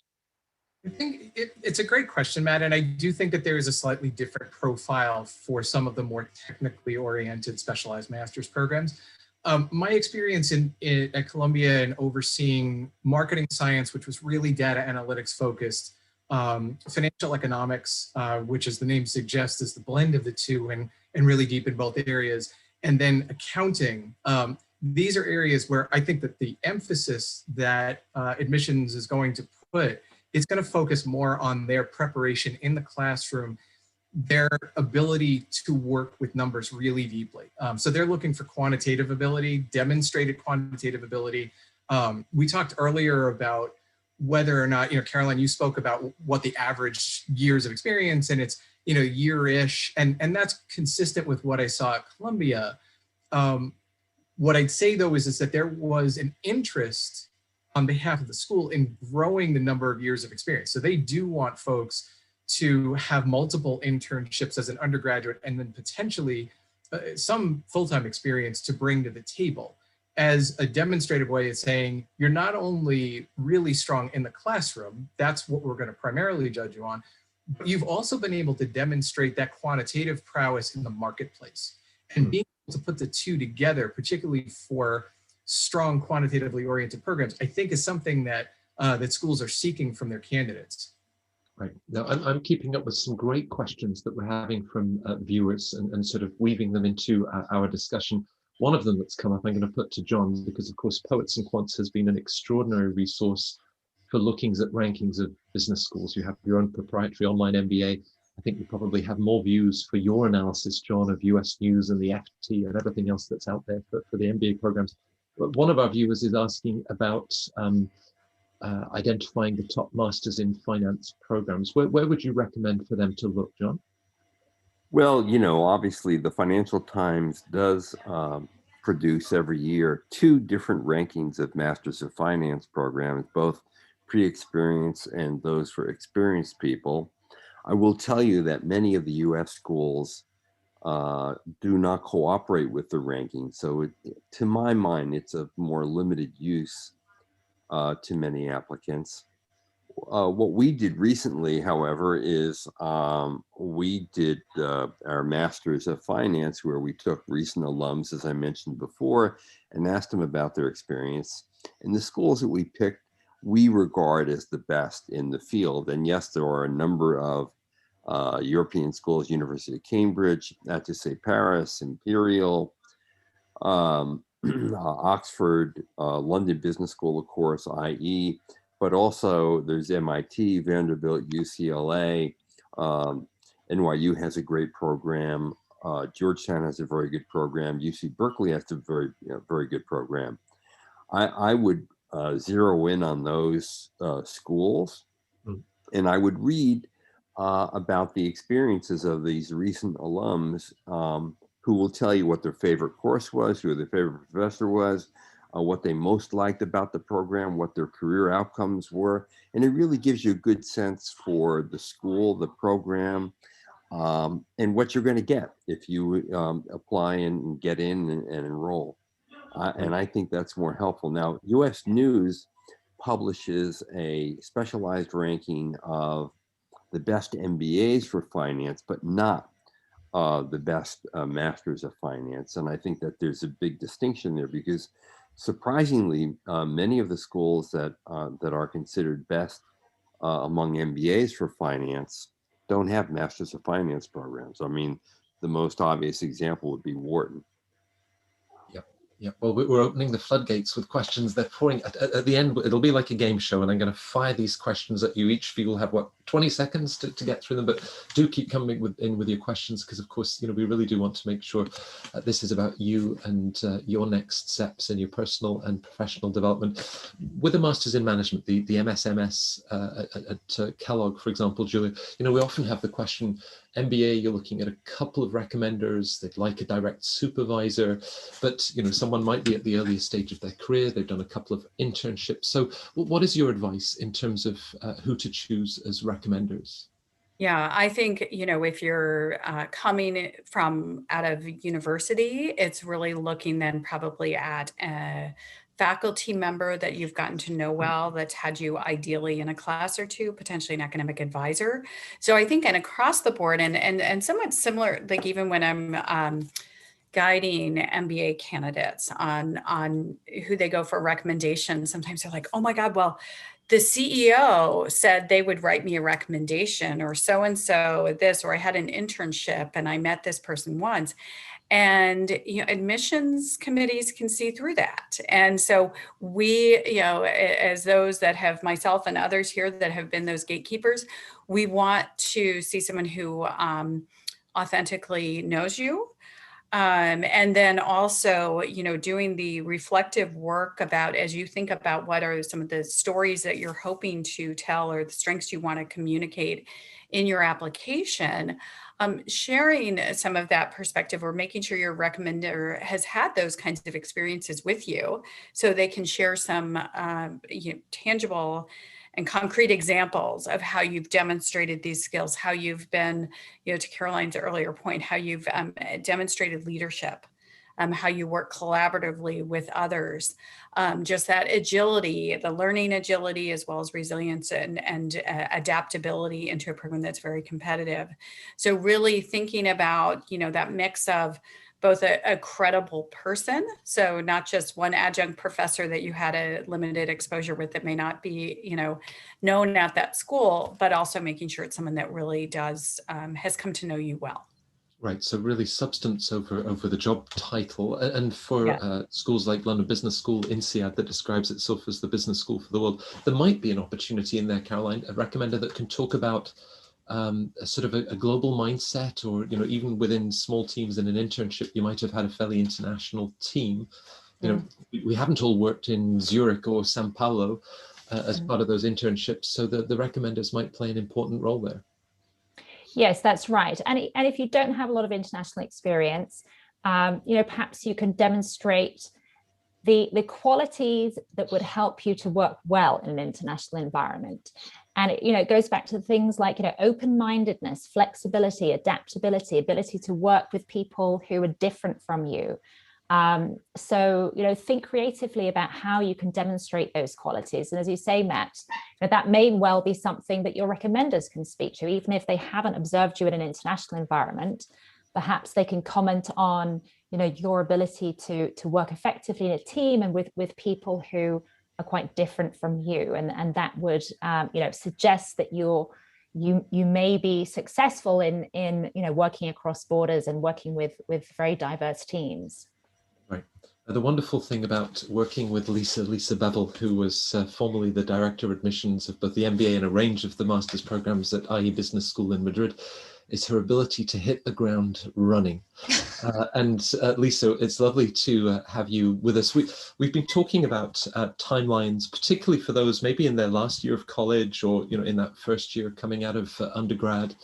I think it's a great question, Matt, and I do think that there is a slightly different profile for some of the more technically oriented specialized master's programs. My experience at Columbia and overseeing marketing science, which was really data analytics focused, financial economics, which as the name suggests is the blend of the two and really deep in both areas, and then accounting. These are areas where I think that the emphasis that admissions is going to put, it's going to focus more on their preparation in the classroom, their ability to work with numbers really deeply. So they're looking for quantitative ability, demonstrated quantitative ability. We talked earlier about whether or not, you know, Caroline, you spoke about what the average years of experience, and it's, you know, year-ish, and that's consistent with what I saw at Columbia. What I'd say though is that there was an interest on behalf of the school in growing the number of years of experience. So they do want folks to have multiple internships as an undergraduate, and then potentially some full-time experience to bring to the table as a demonstrative way of saying, you're not only really strong in the classroom, that's what we're going to primarily judge you on, but you've also been able to demonstrate that quantitative prowess in the marketplace. And being able to put the two together, particularly for strong quantitatively oriented programs, I think is something that that schools are seeking from their candidates. Right. Now, I'm keeping up with some great questions that we're having from viewers and sort of weaving them into our discussion. One of them that's come up, I'm going to put to John, because of course Poets and Quants has been an extraordinary resource for looking at rankings of business schools. You have your own proprietary online MBA. I think you probably have more views for your analysis, John, of US News and the FT and everything else that's out there for the MBA programs. But one of our viewers is asking about identifying the top masters in finance programs. Where would you recommend for them to look, John? Well, you know, obviously the Financial Times does produce every year 2 different rankings of Masters of Finance programs, both pre-experienced and those for experienced people. I will tell you that many of the US schools do not cooperate with the ranking. So to my mind, it's of more limited use to many applicants. What we did recently, however, is we did our Masters of Finance, where we took recent alums, as I mentioned before, and asked them about their experience. And the schools that we picked, we regard as the best in the field. And yes, there are a number of European schools, University of Cambridge, HEC Paris, Imperial, Oxford, London Business School, of course, IE, but also there's MIT, Vanderbilt, UCLA, NYU has a great program, Georgetown has a very good program, UC Berkeley has a very good program. I would zero in on those schools, and I would read about the experiences of these recent alums who will tell you what their favorite course was, who their favorite professor was, what they most liked about the program, what their career outcomes were. And it really gives you a good sense for the school, the program, and what you're going to get if you apply and get in and enroll. And I think that's more helpful. Now, US News publishes a specialized ranking of the best MBAs for finance, but not the best Masters of Finance. And I think that there's a big distinction there, because surprisingly, many of the schools that are considered best among MBAs for finance don't have Masters of Finance programs. I mean, the most obvious example would be Wharton. Yeah, well, we're opening the floodgates with questions. They're pouring at the end. It'll be like a game show, and I'm going to fire these questions at you. Each of you will have, what, 20 seconds to get through them, but do keep coming in with your questions, because of course, you know, we really do want to make sure this is about you and your next steps in your personal and professional development. With a Masters in Management, the MSMS at Kellogg, for example, Julia, you know, we often have the question, MBA, you're looking at a couple of recommenders. They'd like a direct supervisor, but someone might be at the earliest stage of their career. They've done a couple of internships. So what is your advice in terms of who to choose as recommenders? Yeah, I think, if you're coming from out of university, it's really looking then probably at a faculty member that you've gotten to know well, that's had you ideally in a class or two, potentially an academic advisor. So I think, and across the board, and somewhat similar, like even when I'm guiding MBA candidates on who they go for recommendations, sometimes they're like, oh my God, well, the CEO said they would write me a recommendation, or so-and-so this, or I had an internship and I met this person once. And admissions committees can see through that. And so we, as those that have, myself and others here that have been those gatekeepers, we want to see someone who authentically knows you. And then also, doing the reflective work about, as you think about what are some of the stories that you're hoping to tell or the strengths you want to communicate in your application, sharing some of that perspective, or making sure your recommender has had those kinds of experiences with you, so they can share some tangible and concrete examples of how you've demonstrated these skills, how you've been, to Caroline's earlier point, how you've demonstrated leadership, how you work collaboratively with others, just that agility, the learning agility, as well as resilience and adaptability into a program that's very competitive. So really thinking about, that mix of both a credible person, so not just one adjunct professor that you had a limited exposure with that may not be, known at that school, but also making sure it's someone that really does, has come to know you well. Right, so really substance over the job title. And for schools like London Business School, INSEAD, that describes itself as the business school for the world, there might be an opportunity in there, Caroline, a recommender that can talk about a sort of a global mindset, or even within small teams in an internship, you might have had a fairly international team. We haven't all worked in Zurich or Sao Paulo as part of those internships, so the recommenders might play an important role there. Yes, that's right. And if you don't have a lot of international experience, perhaps you can demonstrate the qualities that would help you to work well in an international environment. And it goes back to things like open-mindedness, flexibility, adaptability, ability to work with people who are different from you. So think creatively about how you can demonstrate those qualities. And as you say, Matt, that may well be something that your recommenders can speak to, even if they haven't observed you in an international environment. Perhaps they can comment on your ability to work effectively in a team and with people who are quite different from you, and that would suggest that you may be successful in working across borders and working with very diverse teams. Right. The wonderful thing about working with Lisa Bevel, who was formerly the director of admissions of both the MBA and a range of the master's programs at IE Business School in Madrid, is her ability to hit the ground running. And Lisa, it's lovely to have you with us. We've been talking about timelines, particularly for those maybe in their last year of college, or in that first year coming out of undergrad,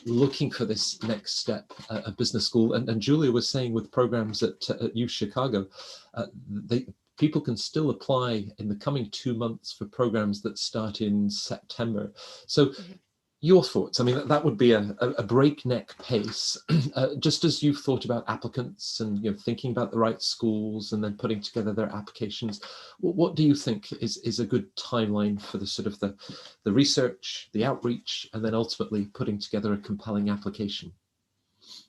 looking for this next step at business school. And Julia was saying with programs at U Chicago, people can still apply in the coming 2 months for programs that start in September. So your thoughts? I mean, that would be a breakneck pace. Just as you've thought about applicants and thinking about the right schools and then putting together their applications, what do you think is a good timeline for the sort of the research, the outreach, and then ultimately putting together a compelling application?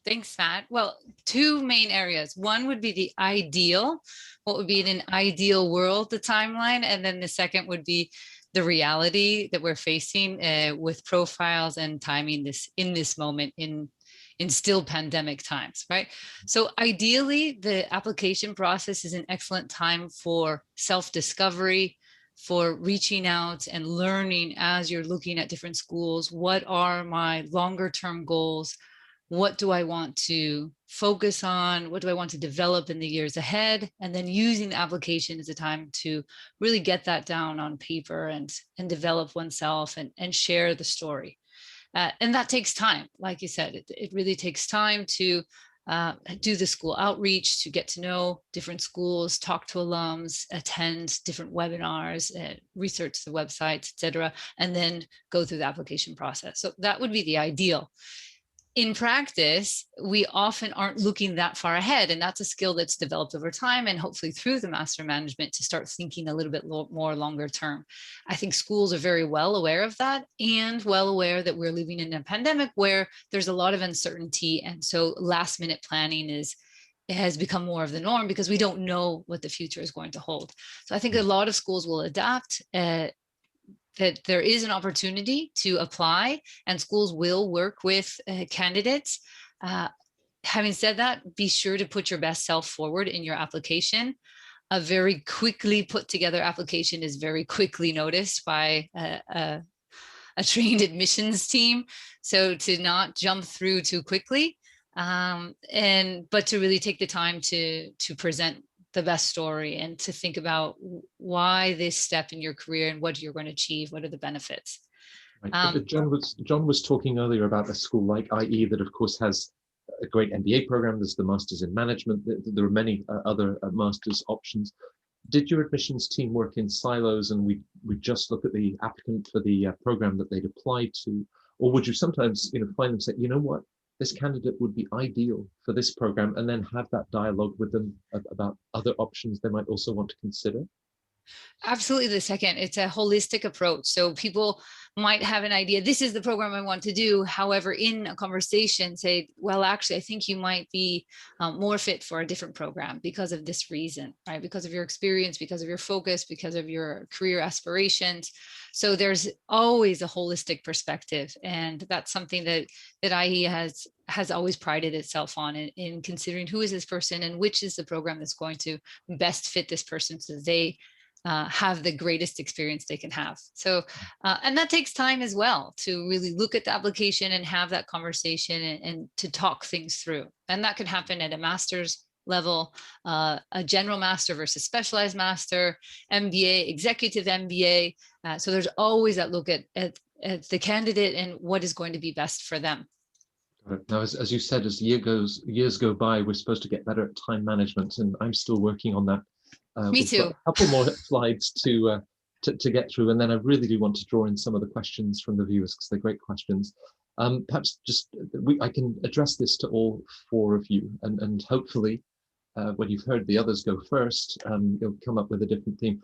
Thanks, Matt. Well, two main areas. One would be the ideal, what would be in an ideal world, the timeline, and then the second would be the reality that we're facing with profiles and timing in this moment in still pandemic times, right? So ideally, the application process is an excellent time for self-discovery, for reaching out and learning as you're looking at different schools. What are my longer term goals? What do I want to focus on? What do I want to develop in the years ahead? And then using the application as a time to really get that down on paper and develop oneself and share the story. And that takes time. Like you said, it really takes time to do the school outreach, to get to know different schools, talk to alums, attend different webinars, research the websites, etc., and then go through the application process. So that would be the ideal. In practice, we often aren't looking that far ahead, and that's a skill that's developed over time, and hopefully through the master management to start thinking a little bit more longer term. I think schools are very well aware of that, and well aware that we're living in a pandemic where there's a lot of uncertainty, and so last minute planning has become more of the norm because we don't know what the future is going to hold. So I think a lot of schools will adapt, that there is an opportunity to apply, and schools will work with candidates. Having said that, be sure to put your best self forward in your application. A very quickly put together application is very quickly noticed by a trained admissions team. So to not jump through too quickly, but to really take the time to present the best story and to think about why this step in your career and what you're going to achieve, what are the benefits. Right. John was talking earlier about a school like IE that of course has a great MBA program. There's the Masters in Management. There are many other Masters options. Did your admissions team work in silos and we just look at the applicant for the program that they'd applied to? Or would you sometimes find them say, you know what, this candidate would be ideal for this program, and then have that dialogue with them about other options they might also want to consider? Absolutely the second. It's a holistic approach. So people might have an idea, this is the program I want to do. However, in a conversation say, well, actually, I think you might be more fit for a different program because of this reason, right? Because of your experience, because of your focus, because of your career aspirations. So there's always a holistic perspective. And that's something that IE has always prided itself on in considering who is this person and which is the program that's going to best fit this person so they have the greatest experience they can have. So, and that takes time as well to really look at the application and have that conversation and to talk things through. And that can happen at a master's level, a general master versus specialized master, MBA, executive MBA. So there's always that look at the candidate and what is going to be best for them. Now, as you said, as years go by, we're supposed to get better at time management, and I'm still working on that. Me too. A couple more slides to get through, and then I really do want to draw in some of the questions from the viewers because they're great questions. Perhaps just I can address this to all four of you, and hopefully, when you've heard the others go first, you'll come up with a different theme.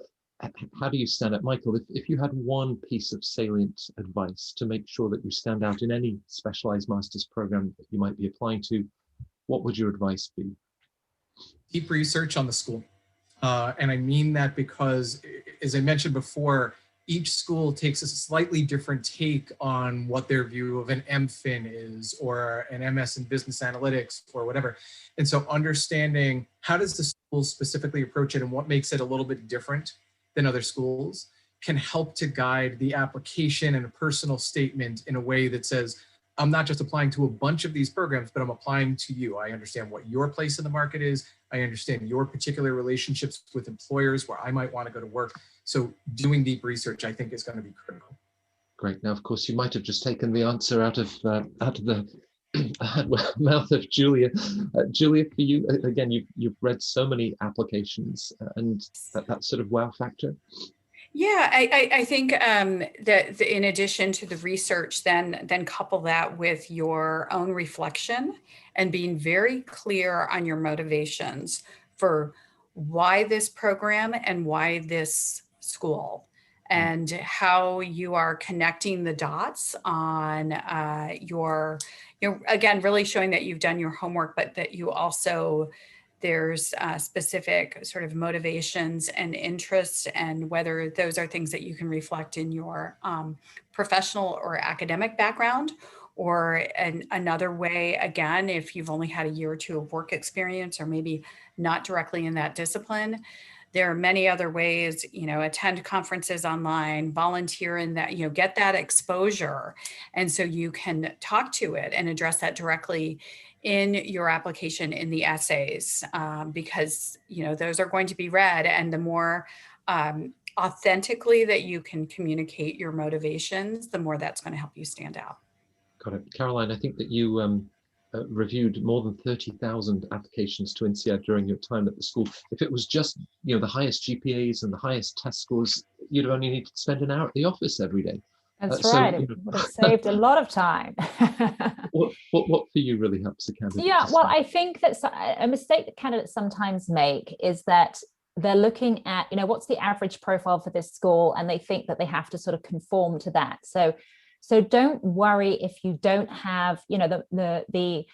How do you stand out, Michael? If you had one piece of salient advice to make sure that you stand out in any specialized master's program that you might be applying to, what would your advice be? Deep research on the school. And I mean that because, as I mentioned before, each school takes a slightly different take on what their view of an MFin is, or an MS in business analytics, or whatever. And so understanding how does the school specifically approach it and what makes it a little bit different than other schools can help to guide the application and a personal statement in a way that says, I'm not just applying to a bunch of these programs, but I'm applying to you. I understand what your place in the market is. I understand your particular relationships with employers where I might want to go to work. So doing deep research, I think, is going to be critical. Great. Now, of course, you might have just taken the answer out of the mouth of Julia. Julia, for you, again, you've read so many applications, and that sort of wow factor. Yeah, I think that in addition to the research, then couple that with your own reflection and being very clear on your motivations for why this program and why this school, and how you are connecting the dots on again, really showing that you've done your homework, but that you also there's specific sort of motivations and interests, and whether those are things that you can reflect in your professional or academic background, or another way, again, if you've only had a year or two of work experience, or maybe not directly in that discipline. There are many other ways, attend conferences online, volunteer in that, get that exposure. And so you can talk to it and address that directly in your application, in the essays, because, those are going to be read. And the more authentically that you can communicate your motivations, the more that's going to help you stand out. Got it. Caroline, I think that you reviewed more than 30,000 applications to INSEAD during your time at the school. If it was just, you know, the highest GPAs and the highest test scores, you'd only need to spend an hour at the office every day. That's right. It would have saved a lot of time. what for you really helps a candidate? Yeah, well, I think that a mistake that candidates sometimes make is that they're looking at, you know, what's the average profile for this school, and they think that they have to sort of conform to that. So don't worry if you don't have, you know, the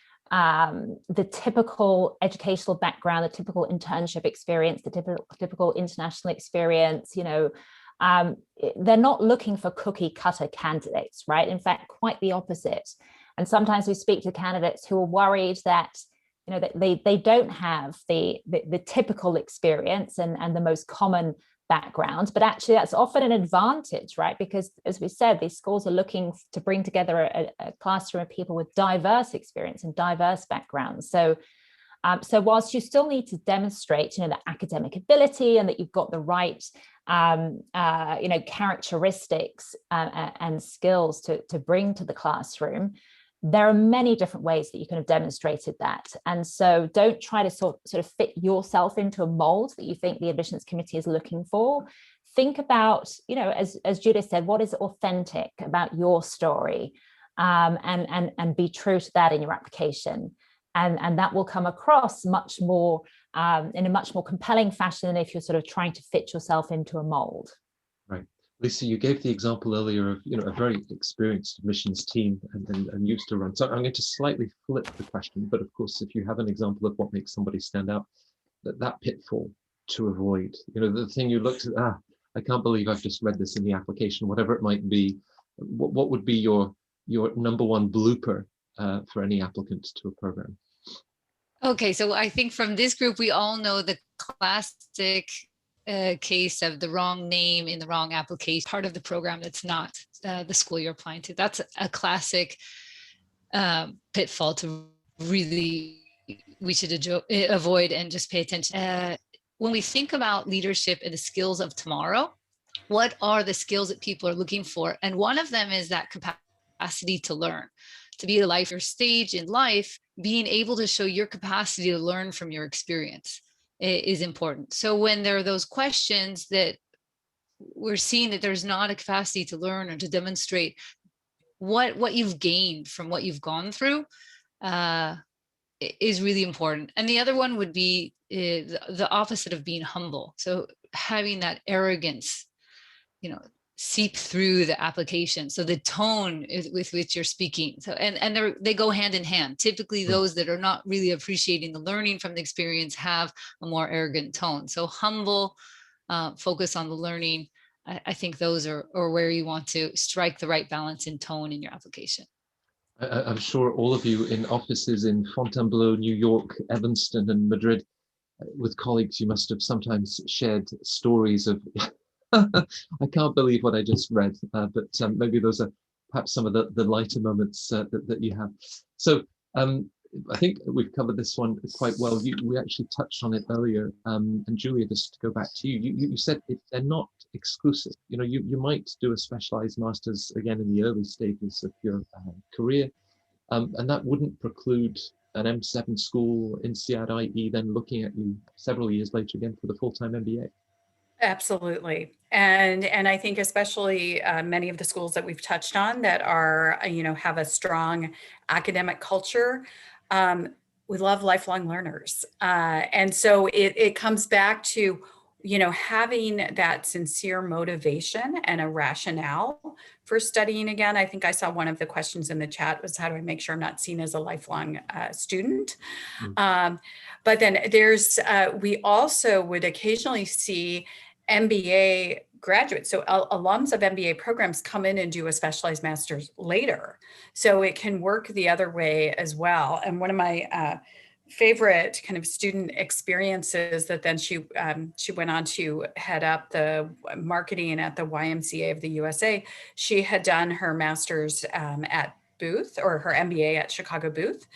typical educational background, the typical internship experience, the typical international experience. You know, they're not looking for cookie cutter candidates, right? In fact, quite the opposite. And sometimes we speak to candidates who are worried that, you know, that they don't have the typical experience and the most common backgrounds, but actually that's often an advantage, right? Because as we said, these schools are looking to bring together a classroom of people with diverse experience and diverse backgrounds. So whilst you still need to demonstrate, you know, the academic ability and that you've got the right, you know, characteristics and skills to bring to the classroom, there are many different ways that you can have demonstrated that. And so don't try to sort of fit yourself into a mold that you think the admissions committee is looking for. Think about, you know, as Judith said, what is authentic about your story, and be true to that in your application. And that will come across much more in a much more compelling fashion than if you're sort of trying to fit yourself into a mold. Right. Lisa, you gave the example earlier of, you know, a very experienced admissions team and used to run. So I'm going to slightly flip the question, but of course, if you have an example of what makes somebody stand out, that pitfall to avoid, you know, the thing you looked at, I can't believe I've just read this in the application, whatever it might be, what would be your number one blooper for any applicant to a program? Okay, so I think from this group, we all know the classic case of the wrong name in the wrong application, part of the program that's not the school you're applying to. That's a classic pitfall to really, we should avoid and just pay attention. When we think about leadership and the skills of tomorrow, what are the skills that people are looking for? And one of them is that capacity to learn, to be at your stage in life, being able to show your capacity to learn from your experience is important. So when there are those questions that we're seeing that there's not a capacity to learn or to demonstrate what you've gained from what you've gone through is really important. And the other one would be the opposite of being humble. So having that arrogance, you know, seep through the application. So the tone is with which you're speaking. So and they go hand in hand. Typically, those that are not really appreciating the learning from the experience have a more arrogant tone. So humble, focus on the learning. I think those are where you want to strike the right balance in tone in your application. I'm sure all of you in offices in Fontainebleau, New York, Evanston, and Madrid, with colleagues, you must have sometimes shared stories of I can't believe what I just read, but maybe those are perhaps some of the lighter moments that you have. So I think we've covered this one quite well. We actually touched on it earlier. And Julia, just to go back to you, you said they're not exclusive. You know, you might do a specialized master's again in the early stages of your career, and that wouldn't preclude an M7 school, INSEAD, i.e. then looking at you several years later again for the full-time MBA. Absolutely. And I think especially many of the schools that we've touched on that are, you know, have a strong academic culture, we love lifelong learners. And so it comes back to, you know, having that sincere motivation and a rationale for studying again. I think I saw one of the questions in the chat was, how do I make sure I'm not seen as a lifelong student? But then there's, we also would occasionally see MBA graduates. So alums of MBA programs come in and do a specialized master's later. So it can work the other way as well. And one of my favorite kind of student experiences that then she went on to head up the marketing at the YMCA of the USA. She had done her master's at Booth, or her MBA at Chicago Booth.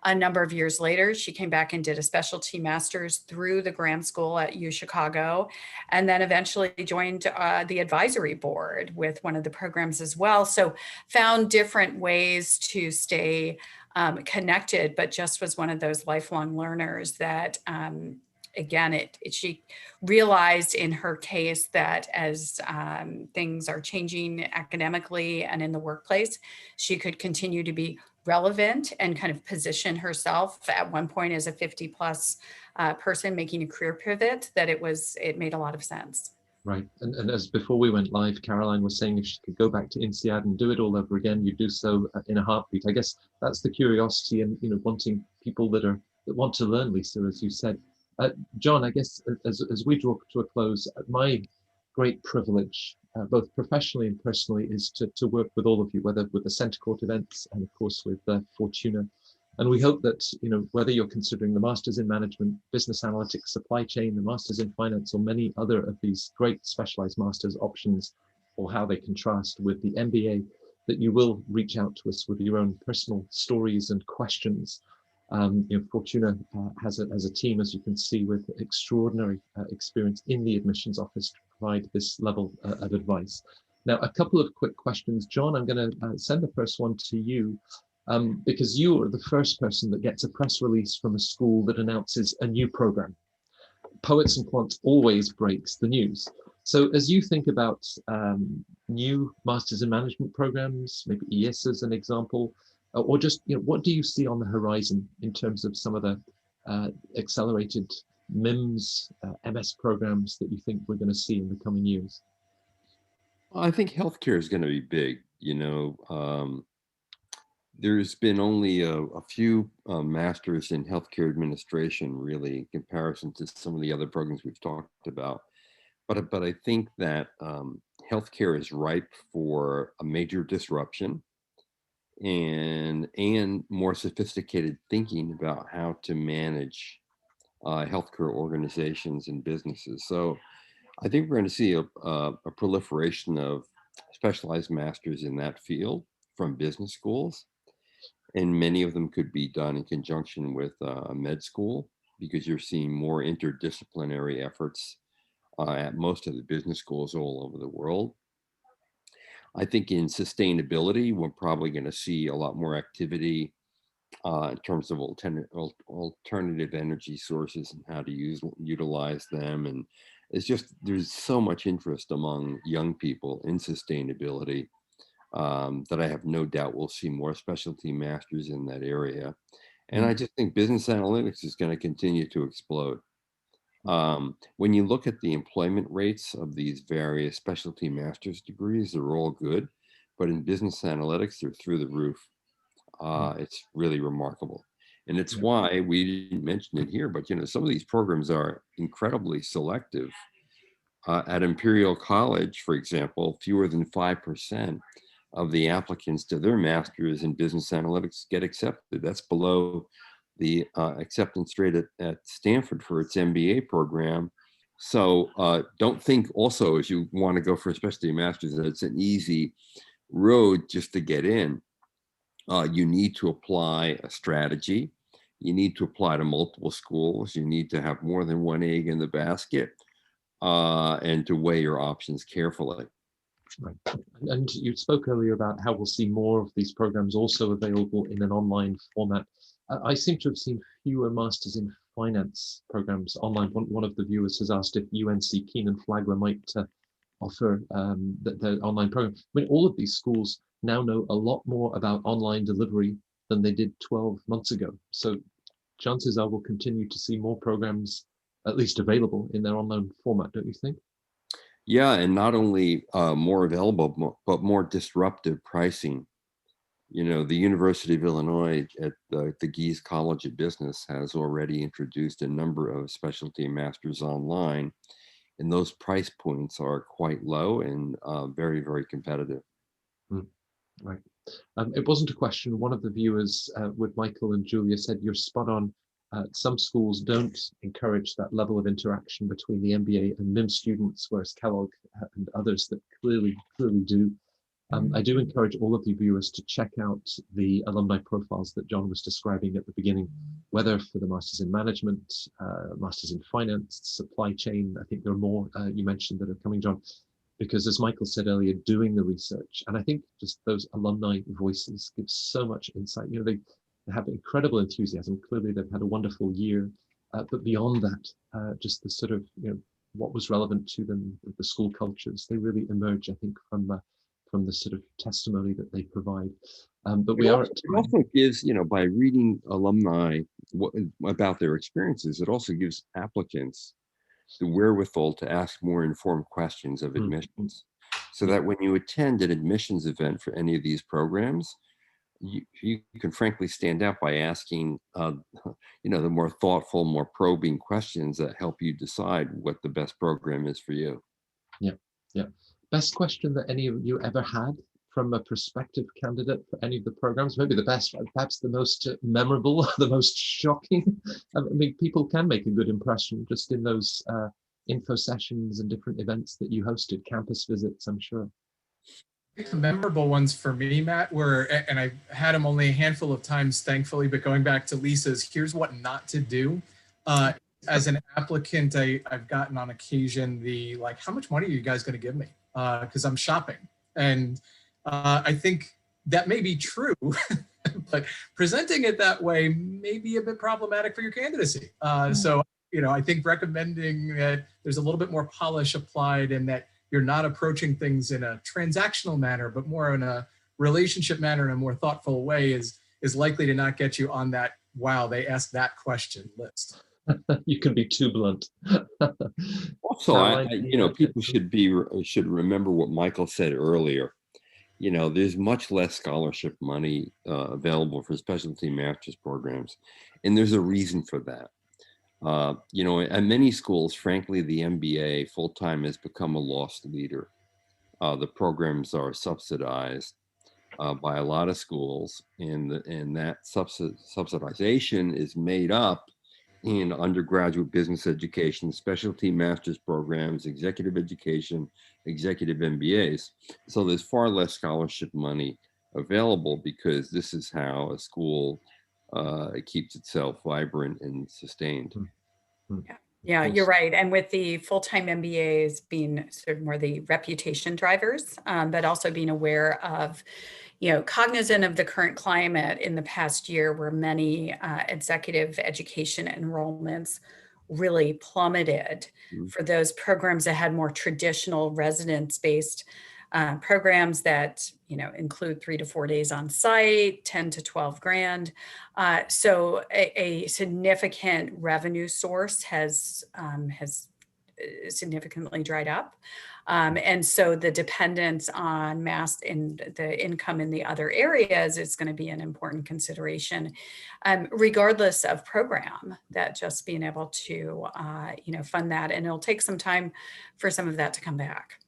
a number of years later, she came back and did a specialty master's through the Graham School at U Chicago, and then eventually joined the advisory board with one of the programs as well. So found different ways to stay connected, but just was one of those lifelong learners that, again, she realized in her case that as things are changing academically and in the workplace, she could continue to be relevant and kind of position herself at one point as a 50 plus person making a career pivot, that it made a lot of sense. Right. And as before we went live, Caroline was saying if she could go back to INSEAD and do it all over again, you'd do so in a heartbeat. I guess that's the curiosity and, wanting people that want to learn, Lisa, as you said. John, I guess as we draw to a close, my great privilege, both professionally and personally, is to work with all of you, whether with the CentreCourt events and of course with Fortuna. And we hope that, whether you're considering the Masters in Management, Business Analytics, Supply Chain, the Masters in Finance, or many other of these great specialized masters options, or how they contrast with the MBA, that you will reach out to us with your own personal stories and questions. Fortuna has a team, as you can see, with extraordinary experience in the admissions office to provide this level of advice. Now, a couple of quick questions. John, I'm going to send the first one to you. Because you are the first person that gets a press release from a school that announces a new program. Poets and Quants always breaks the news. So as you think about new Masters in Management programs, maybe ES as an example, or just, what do you see on the horizon in terms of some of the accelerated MIMS, MS programs that you think we're going to see in the coming years? Well, I think healthcare is going to be big. There's been only a few masters in healthcare administration, really, in comparison to some of the other programs we've talked about. But I think that healthcare is ripe for a major disruption and more sophisticated thinking about how to manage healthcare organizations and businesses. So I think we're going to see a proliferation of specialized masters in that field from business schools. And many of them could be done in conjunction with a med school, because you're seeing more interdisciplinary efforts at most of the business schools all over the world. I think in sustainability, we're probably going to see a lot more activity in terms of alternative energy sources and how to utilize them. And there's so much interest among young people in sustainability. That I have no doubt we'll see more specialty masters in that area. And I just think business analytics is going to continue to explode. When you look at the employment rates of these various specialty master's degrees, they're all good, but in business analytics, they're through the roof. It's really remarkable. And it's why we didn't mention it here, but some of these programs are incredibly selective. At Imperial College, for example, fewer than 5% of the applicants to their masters in business analytics get accepted. That's below the acceptance rate at Stanford for its MBA program. So don't think also, as you want to go for a specialty master's, that it's an easy road just to get in. You need to apply a strategy. You need to apply to multiple schools. You need to have more than one egg in the basket and to weigh your options carefully. Right. And you spoke earlier about how we'll see more of these programs also available in an online format. I seem to have seen fewer Masters in Finance programs online. One of the viewers has asked if UNC Keenan Flagler might offer the online program. I mean, all of these schools now know a lot more about online delivery than they did 12 months ago. So chances are we'll continue to see more programs at least available in their online format, don't you think? Yeah, and not only more available, but more disruptive pricing. The University of Illinois at the Gies College of Business has already introduced a number of specialty masters online, and those price points are quite low and very, very competitive. Right. It wasn't a question. One of the viewers with Michael and Julia said, you're spot on. Some schools don't encourage that level of interaction between the MBA and MIM students, whereas Kellogg and others that clearly do. I do encourage all of you viewers to check out the alumni profiles that John was describing at the beginning, whether for the Masters in Management, Masters in Finance, Supply Chain. I think there are more you mentioned that are coming, John, because as Michael said earlier, doing the research, and I think just those alumni voices give so much insight. You know, they have incredible enthusiasm. Clearly, they've had a wonderful year, but beyond that, just the sort of, you know, what was relevant to them, the school cultures, they really emerge, I think, from the sort of testimony that they provide. But we are. It also gives, you know, by reading alumni about their experiences, it also gives applicants the wherewithal to ask more informed questions of admissions, so that when you attend an admissions event for any of these programs, you can frankly stand out by asking, you know, the more thoughtful, more probing questions that help you decide what the best program is for you. Yeah, yeah. Best question that any of you ever had from a prospective candidate for any of the programs? Maybe the best, perhaps the most memorable, the most shocking. I mean, people can make a good impression just in those info sessions and different events that you hosted, campus visits, I'm sure. The memorable ones for me, Matt, were, and I've had them only a handful of times, thankfully, but going back to Lisa's, here's what not to do. As an applicant, I've gotten on occasion the, like, how much money are you guys going to give me? Because I'm shopping. And I think that may be true, but presenting it that way may be a bit problematic for your candidacy. So, you know, I think recommending that there's a little bit more polish applied and that you're not approaching things in a transactional manner, but more in a relationship manner in a more thoughtful way is likely to not get you on that, wow, they asked that question list. You can be too blunt. Also, you know, people should remember what Michael said earlier. You know, there's much less scholarship money available for specialty master's programs, and there's a reason for that. You know, at many schools, frankly, the MBA full-time has become a lost leader. The programs are subsidized by a lot of schools, and that subsidization is made up in undergraduate business education, specialty master's programs, executive education, executive MBAs. So there's far less scholarship money available because this is how a school keeps itself vibrant and sustained. Yeah, you're right. And with the full-time MBAs being sort of more the reputation drivers, but also being aware of, you know, cognizant of the current climate in the past year where many executive education enrollments really plummeted for those programs that had more traditional residence-based programs that, you know, include 3 to 4 days on site, 10 to 12 grand. So a significant revenue source has significantly dried up. And so the dependence on the income in the other areas is going to be an important consideration, regardless of program, that just being able to, you know, fund that. And it'll take some time for some of that to come back.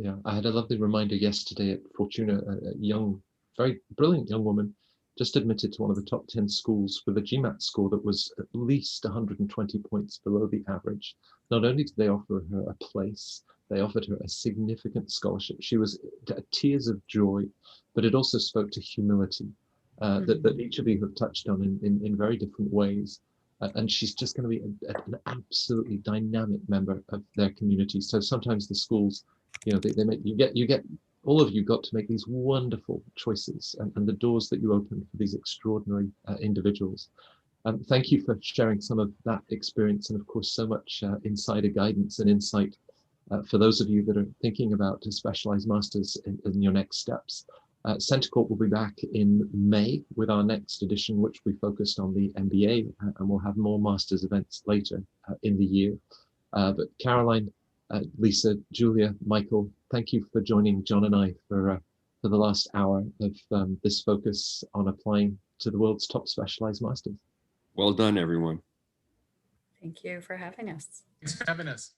Yeah, I had a lovely reminder yesterday at Fortuna, a young, very brilliant young woman, just admitted to one of the top 10 schools with a GMAT score that was at least 120 points below the average. Not only did they offer her a place, they offered her a significant scholarship. She was tears of joy, but it also spoke to humility that each of you have touched on in very different ways. And she's just going to be an absolutely dynamic member of their community. So sometimes the schools, you know, they make you get all of you got to make these wonderful choices and the doors that you open for these extraordinary individuals. Thank you for sharing some of that experience and of course so much insider guidance and insight for those of you that are thinking about a specialized masters in your next steps. CentreCourt will be back in May with our next edition, which we focused on the MBA, and we'll have more masters events later in the year. But Caroline, Lisa, Julia, Michael, thank you for joining John and I for the last hour of this focus on applying to the world's top specialized masters. Well done, everyone. Thank you for having us. Thanks for having us.